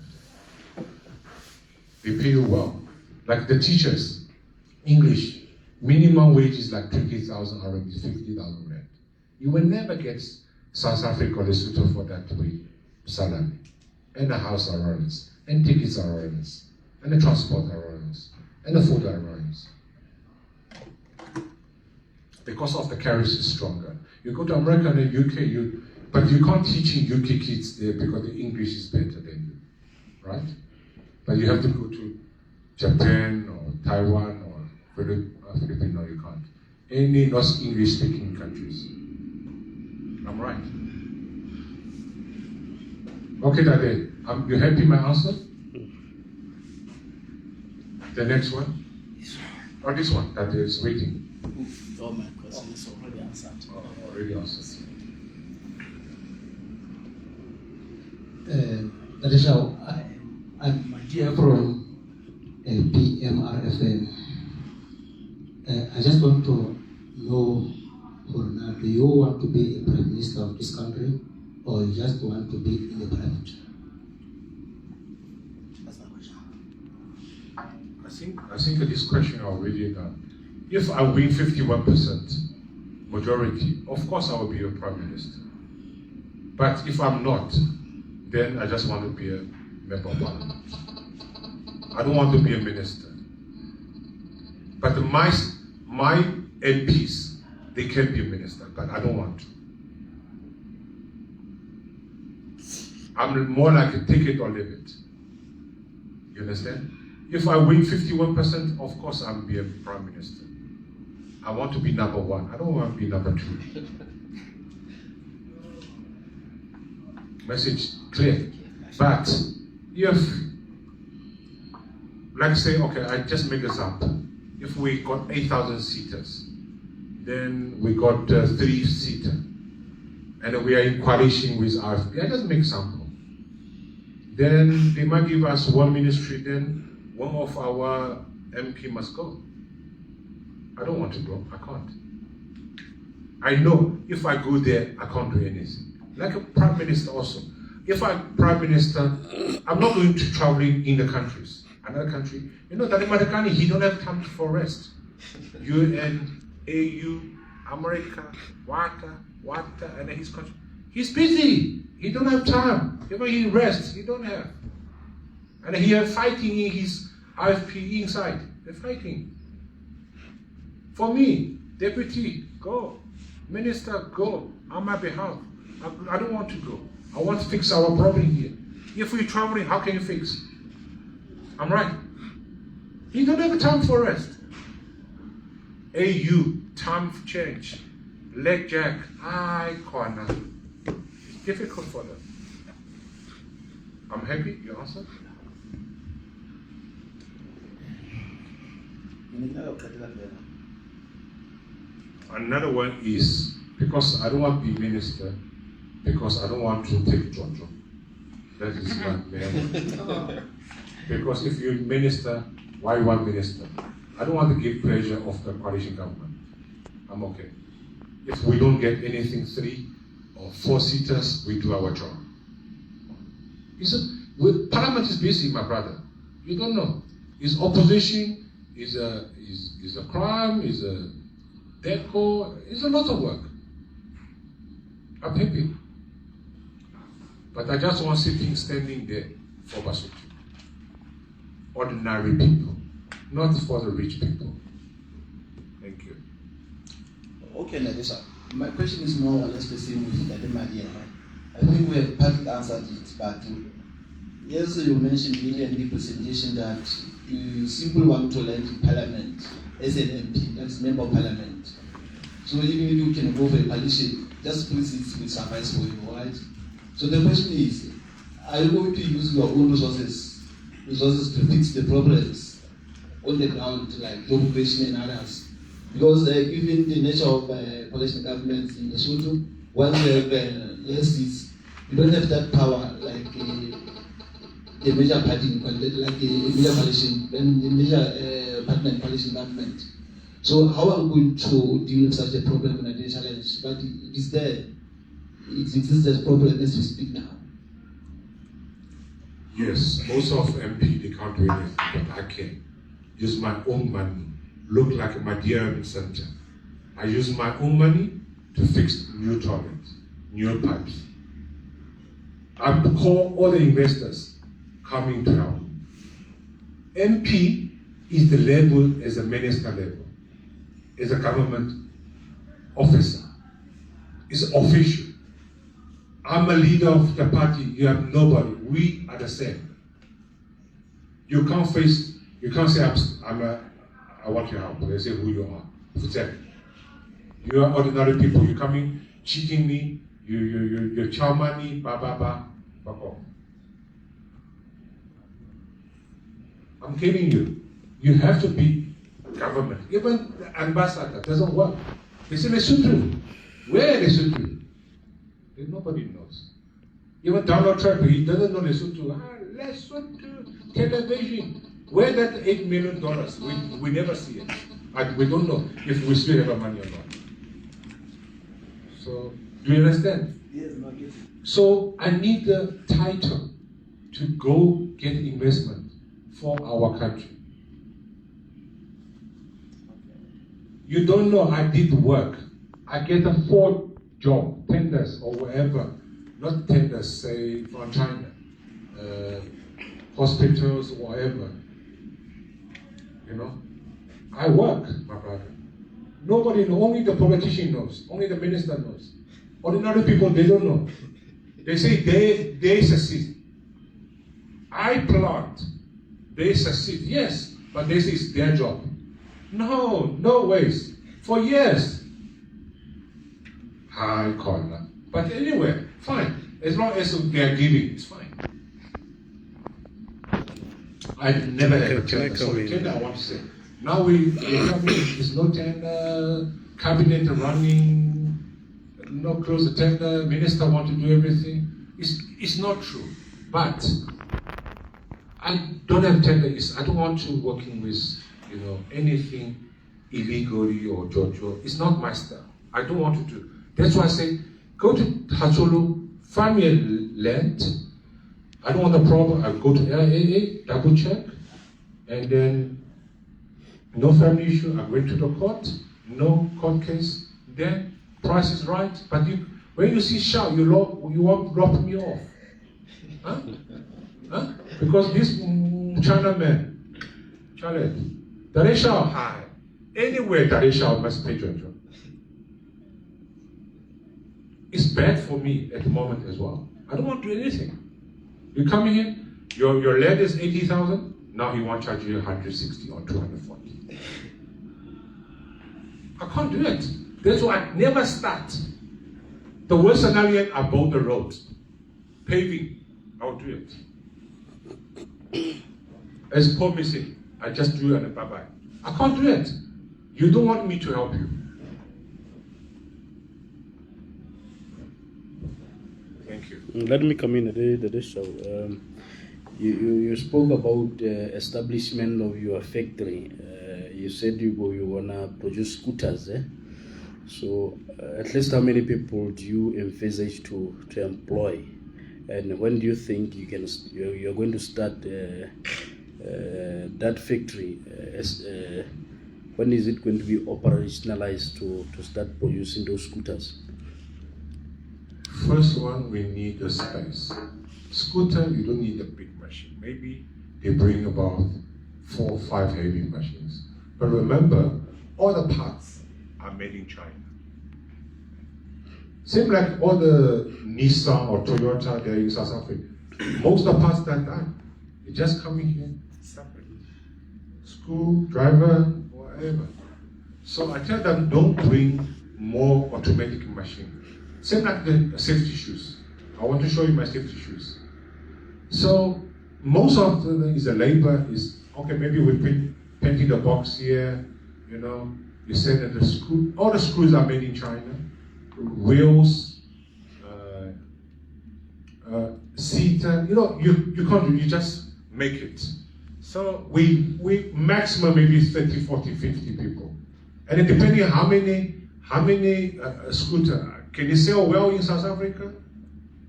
They pay you well. Like the teachers, English, minimum wage is like 20,000 RMB, 50,000 rand. You will never get South Africa or Lesotho for that way salary. And the house allowance, and tickets allowance, and the transport allowance, and the food allowance. Because of the carriage is stronger. You go to America and the UK, but you can't teach in UK kids there because the English is better than you, right? But you have to go to Japan or Taiwan or Philippines, no, you can't. Any not English speaking countries. I'm right. Okay, Dade, you happy with my answer? The next one? Or this one that is waiting? All my questions already answered. Already answered. That is how I'm my dear from PMRFM. I just want to know, for now, do you want to be a prime minister of this country, or you just want to be in the private? That's my question. I think this question I already done. If I win 51% majority, of course I will be a prime minister. But if I'm not, then I just want to be a member of parliament. I don't want to be a minister. But my MPs, they can be a minister, but I don't want to. I'm more like a take it or leave it. You understand? If I win 51%, of course I'll be a prime minister. I want to be number one. I don't want to be number two. Message clear. But if, like say, okay, I just make example. If we got 8,000 seaters, then we got 3-seater, and we are in coalition with RFP. I just make example. Then they might give us one ministry, then one of our MP must go. I don't want to go, I can't. I know if I go there, I can't do anything. Like a prime minister also. If I'm prime minister, I'm not going to traveling in the countries. Another country, you know, Talimadakani, he don't have time for rest. UN, AU, America, water, and his country. He's busy. He don't have time. Even he rests, he don't have. And he are fighting in his RFP inside. They're fighting. For me, deputy, go. Minister, go on my behalf. I don't want to go. I want to fix our problem here. If we're traveling, how can you fix? I'm right. He don't have time for rest. AU, time for change. Leg jack, high corner. It's difficult for them. I'm happy, you answered? Another one is, because I don't want to be minister, because I don't want to take Jojo. That is my main. Because if you're minister, why you want minister? I don't want to give pressure of the coalition government. I'm okay. If we don't get anything 3 or 4 seaters, we do our job. Parliament is busy, my brother. You don't know. Is opposition, is a crime, is a deco, it's a lot of work. I'm happy. But I just want sitting, standing there for Basotho. Ordinary people, not for the rich people. Thank you. Okay, Nadisha. My question is more or less the same with Nadima. I think we have partly answered it, but yes, you mentioned really in the presentation that you simply want to land in Parliament as an MP, as member of Parliament. So even if you can go for a coalition, just please it will suffice for you, right? So the question is, are you going to use your own resources to fix the problems on the ground, like job creation and others? Because given the nature of coalition governments in Lesotho, once you have less seats, you don't have that power like the major party, like the major coalition, then the major partner in coalition government. So how are we going to deal with such a problem and a challenge? But it is there. It exists as a problem as we speak now. Yes, most of MP, they can't do anything, but I can. Use my own money, look like my dear center. I use my own money to fix new toilets, new pipes. I call all the investors coming to help. MP is the level as a minister level, as a government officer. It's official. I'm a leader of the party, you have nobody. We are the same. You can't say I want your help. They say who you are. You are ordinary people. You coming, cheating me, you chow money, back off. I'm telling you, you have to be government. Even the ambassador doesn't work. They say Lesotho. Where is Lesotho? Nobody knows. Even Donald Trump, he doesn't know Lesotho. Lesotho television. Where that $8 million? We never see it. And we don't know if we still have money or not. So, do you understand? Yes, not yet. So, I need the title to go get investment for our country. You don't know I did work. I get a 4 job, tenders or whatever, not tenders, say from China, hospitals, whatever. You know, I work, my brother. Nobody knows, only the politician knows, only the minister knows. Ordinary people, they don't know. They say they succeed. I plant, they succeed, yes, but this is their job. No ways. For years. High corner. But anyway, fine. As long as they are giving, it's fine. I never had a tender. So tender, I want to say. Now we there's no tender, cabinet running, no close the tender, minister want to do everything. It's not true. But I don't have tender. I don't want to working with anything illegally or jojo. It's not my style. I don't want to do. That's why I say go to Hacholo, find me a land. I don't want a problem. I go to LAA, double check, and then no family issue. I went to the court, no court case. Then price is right. But when you see Shao, you won't drop me off, huh? Huh? Because this Chinaman, Shao high. Anywhere Shao must pay jojo. It's bad for me at the moment as well. I don't want to do anything. You come here, your land is 80,000. Now he wants to charge you 160 or 240. I can't do it. That's why I never start. The worst scenario, I build the road, paving. I'll do it. As Paul missing, I just do it and bye bye. I can't do it. You don't want me to help you. Thank you. Let me come in the show. You spoke about establishment of your factory. You said you wanna produce scooters. So at least how many people do you envisage to employ? And when do you think you're going to start that factory? When is it going to be operationalized to start producing those scooters? First one, we need a space. Scooter, you don't need a big machine. Maybe they bring about 4 or 5 heavy machines. But remember, all the parts are made in China. Same like all the Nissan or Toyota, they're in South Africa. Most of the parts are done. They just come in here separate. School, driver, whatever. So I tell them, don't bring more automatic machine. Same like the safety shoes. I want to show you my safety shoes. So most of the labor is, okay, maybe we painting the box here, you send it to screw. All the screws are made in China. Wheels, seater, you can't do, you just make it. So we maximum maybe 30, 40, 50 people. And it depending on how many scooter. Can you sell well in South Africa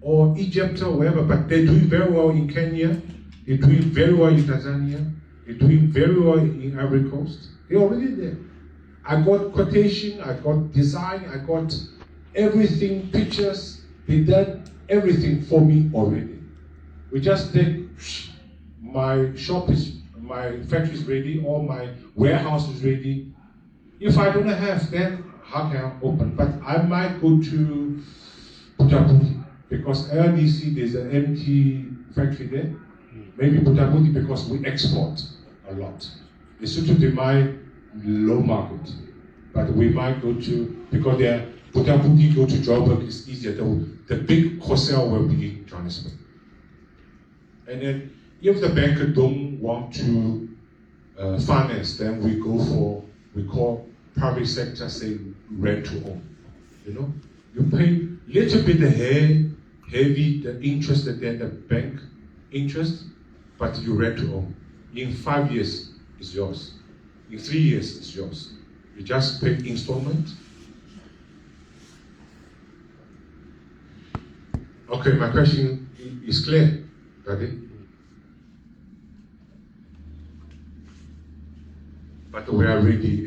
or Egypt or wherever? But they're doing very well in Kenya. They're doing very well in Tanzania. They're doing very well in Ivory Coast. They're already there. I got quotation. I got design. I got everything, pictures. They done everything for me already. We just did. My factory is ready. All my warehouse is ready. If I don't have, then how can I open? But I might go to Butabuti because LDC there's an empty factory there. Maybe Butabuti because we export a lot. It's to demand low market. But we might go to, because Butabuti go to Joburg is easier. The big wholesale will be in Johannesburg. And then if the banker don't want to finance, then we call private sector, say rent to own. You pay little bit heavy the interest than the bank interest, but you rent to own. In 5 years, it's yours. In 3 years, it's yours. You just pay installment. Okay, my question is clear, Daddy. But we are ready.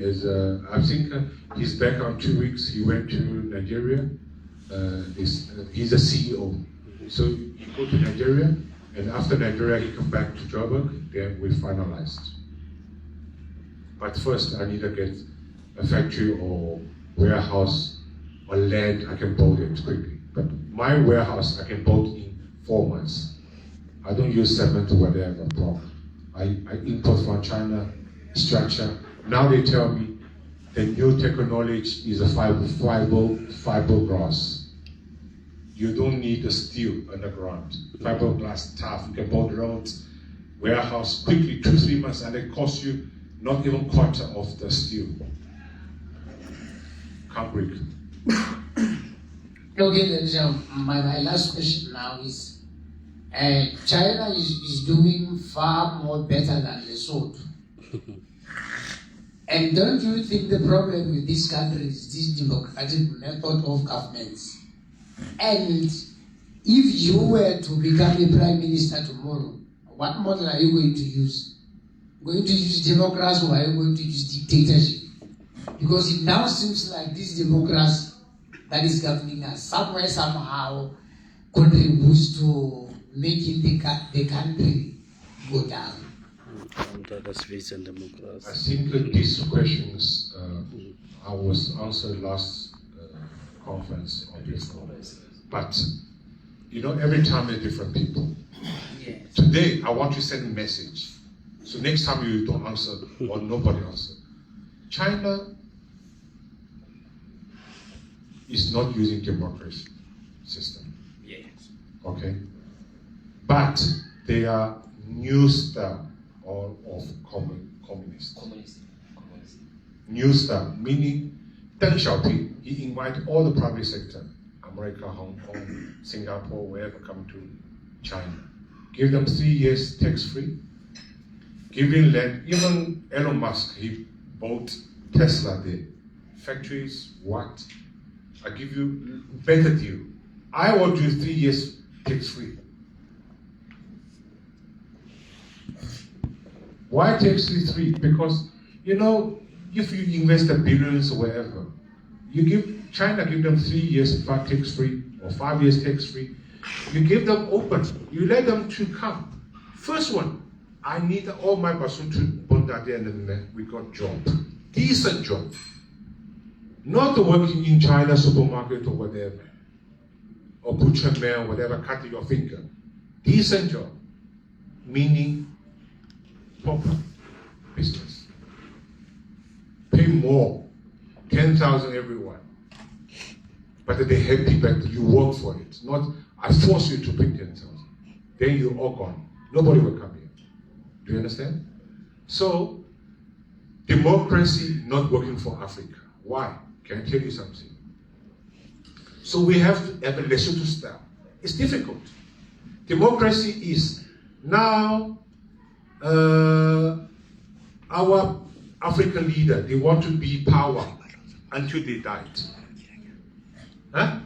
I think he's back on 2 weeks. He went to Nigeria. He's a CEO. So he go to Nigeria, and after Nigeria, he come back to Joburg. Then we finalized. But first, I need to get a factory or warehouse or land, I can build it quickly. But my warehouse, I can build in 4 months. I don't use cement or whatever block. I import from China structure. Now they tell me the new technology is a fiberglass. You don't need the steel underground. Fiberglass tough. You can build roads, warehouse quickly, 2-3 months, and it costs you not even quarter of the steel. Can't break. Okay, then, my last question now is, China is doing far more better than Lesotho. And don't you think the problem with this country is this democratic method of governments? And if you were to become a prime minister tomorrow, what model are you going to use? Going to use democracy, or are you going to use dictatorship? Because it now seems like this democracy that is governing us somewhere, somehow contributes to making the country go down. I think that these questions I was answered last conference, obviously. But you know, every time there are different people. Yes. Today, I want to send a message. So next time you don't answer or nobody answer. China is not using democracy system. Yes. Okay? But they are new style of communist. New style, meaning Deng Xiaoping, he invited all the private sector, America, Hong Kong, Singapore, wherever come to China. Give them 3 years tax-free. Giving land, even Elon Musk, he bought Ts'ehla there. Factories, what? I give you better deal. I will do 3 years tax-free. Why tax-free? Because, you know, if you invest the billions or wherever, you give China, give them 3 years tax-free or 5 years tax-free. You give them open. You let them to come. First one, I need all my Basotho Bonda there, and then we got job, decent job. Not working in China supermarket or whatever, or butcher man, whatever, cut your finger. Decent job, meaning proper business. Pay more, 10,000 everyone. But they're happy that you work for it. Not, I force you to pay 10,000. Then you're all gone. Nobody will come here. Do you understand? So, democracy not working for Africa. Why? Can I tell you something? So we have to have a Lesotho style. It's difficult. Democracy is now our African leader, they want to be power until they died. Huh?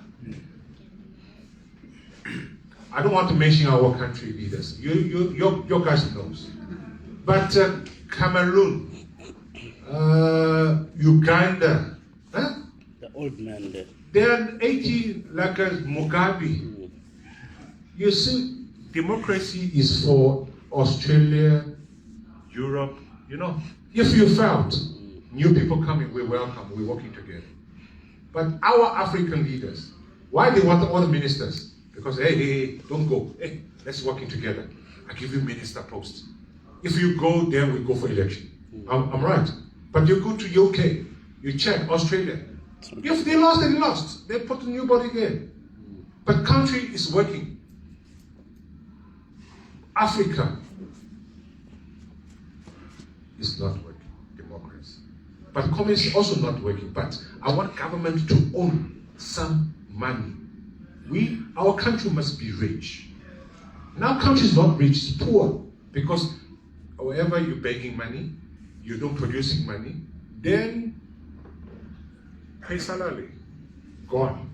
I don't want to mention our country leaders. Your guys knows. But Cameroon, Uganda, huh? The old man there. They are 80 like a Mugabe. You see, democracy is for Australia, Europe, you know. If you felt new people coming, we're welcome, we're working together. But our African leaders, why they want all the ministers? Because, hey, don't go. Hey, let's working together. I give you minister post. If you go, then we go for election. I'm right. But you go to UK, you check Australia. If they lost, they lost. They put a new body again. But country is working. Africa is not working, democracy. But communism is also not working. But I want government to own some money. Our country must be rich. Now country is not rich, it's poor. Because however you're begging money, you don't producing money, then pay salary, gone.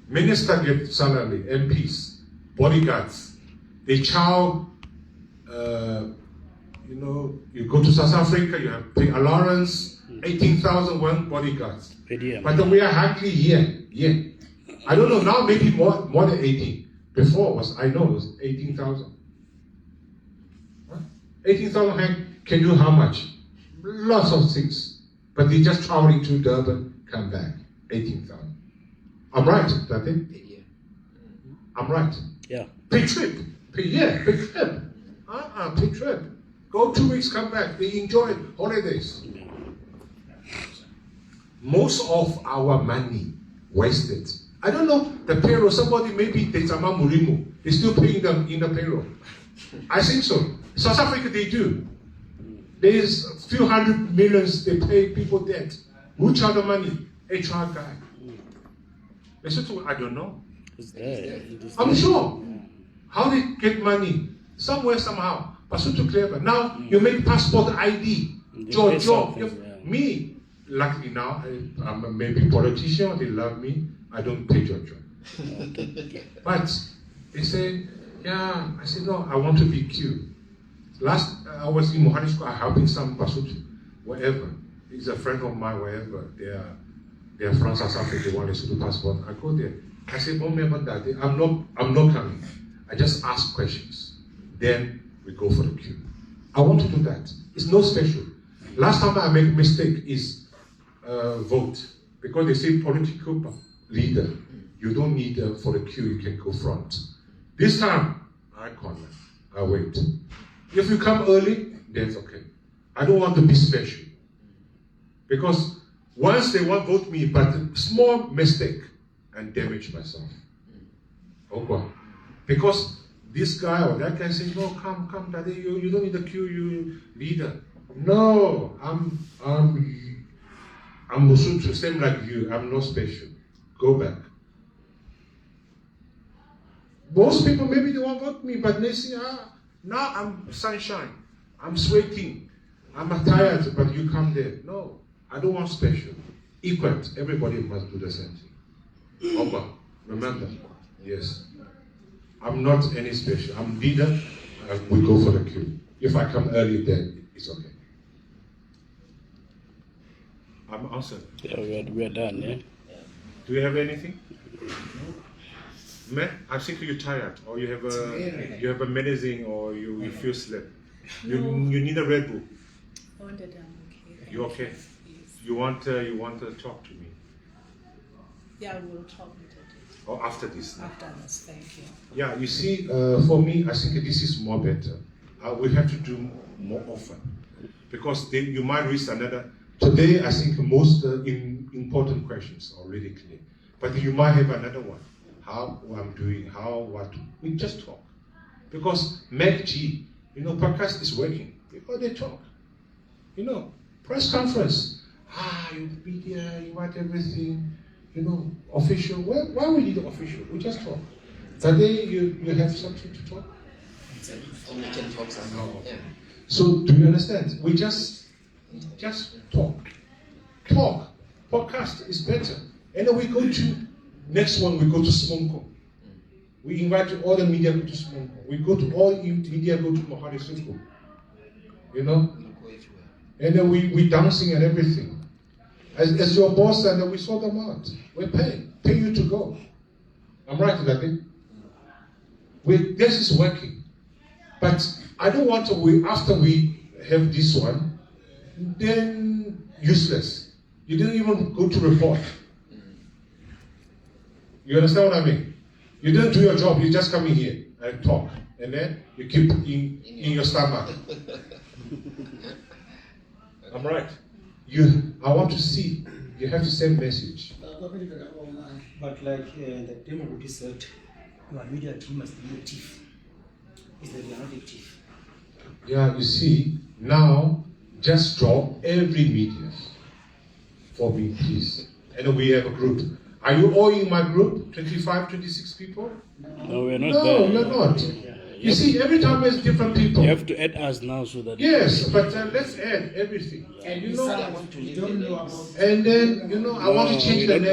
Minister get salary, MPs, bodyguards. They chow, you know, you go to South Africa, you have pay allowance, 18,000 one bodyguards. But we are hardly here. I don't know, now maybe more than 18. Before was, I know, it was 18,000. 18,000 can do how much? Lots of things. But But they just traveling to Durban, come back, 18,000. I'm right, Tati? I'm right. Yeah. Big trip, big trip. Big trip. Go 2 weeks, come back. They enjoy holidays. Most of our money wasted. I don't know, the payroll, somebody, maybe there's a Murimu, they're still paying them in the payroll. I think so. South Africa, they do. There's a few hundred millions they pay people debt. Who charge the money? HR guy. Basotho, I don't know. I'm sure. How they get money? Somewhere, somehow. Basotho clever. Now you make passport ID. Job. Me, luckily now, I'm maybe politician, they love me. I don't pay job. But they say, yeah, I said, no, I want to be cute. Last, I was in Mohani School, helping some Basotho, wherever. He's a friend of mine, wherever. They are from South Africa, they want to do passport. I go there. I say, oh, remember that. I'm not coming. I just ask questions. Then we go for the queue. I want to do that. It's no special. Last time I make a mistake is vote. Because they say political leader, you don't need for the queue, you can go front. This time, I corner. I wait. If you come early, that's okay. I don't want to be special. Because once they want to vote me, but small mistake, and damage myself. Okay. Because this guy or that guy says, no, come, Daddy, you don't need a queue, you leader. No, I'm Basotho, same like you, I'm not special. Go back. Most people, maybe they won't vote me, but they say, now I'm sunshine, I'm sweating, I'm tired, but you come there. No, I don't want special. Equal, everybody must do the same thing. Oba, remember? Yes. I'm not any special. I'm leader, we go for the queue. If I come early, then it's okay. I'm awesome. Yeah, we are done, yeah? Do you have anything? Man, I think you're tired, or you have a medicine, or you feel sleep. You need a Red Bull. I'm okay. You okay? Yes. You want to talk to me? Yeah, we'll talk later. Or after this? After this, thank you. Yeah, you see, for me, I think this is more better. We have to do more often, because then you might reach another. Today, I think most important questions are really clear, but you might have another one. How I'm doing, what. We just talk. Because MacG, podcast is working. Because they talk. Press conference. You media, you want everything, official. Why we need official? We just talk. Today, you have something to talk? We can talk something. Yeah. So, do you understand? We just talk. Talk. Podcast is better. And then we go to next one, we go to Smonko. We invite all the media go to Smonko. We go to all media go to Mohani School. And then we dancing and everything. As your boss, and then we sort them out. We pay you to go. I'm right, Daddy? This is working. But I don't want to after we have this one, then useless. You didn't even go to report. You understand what I mean? You didn't do your job, you just come in here and talk. And then you keep in your stomach. I'm right. I want to see. You have to send message. But like the democracy said, your media team must be active. Is that you are not active? Yeah, you see, now just draw every media for me, please. And we have a group. Are you all in my group? 25, 26 people? No, we're not there. No, you're not. You see, every time there's different people. You have to add us now so that... Yes, but let's add everything. And you don't know about. And then, I want to change the name.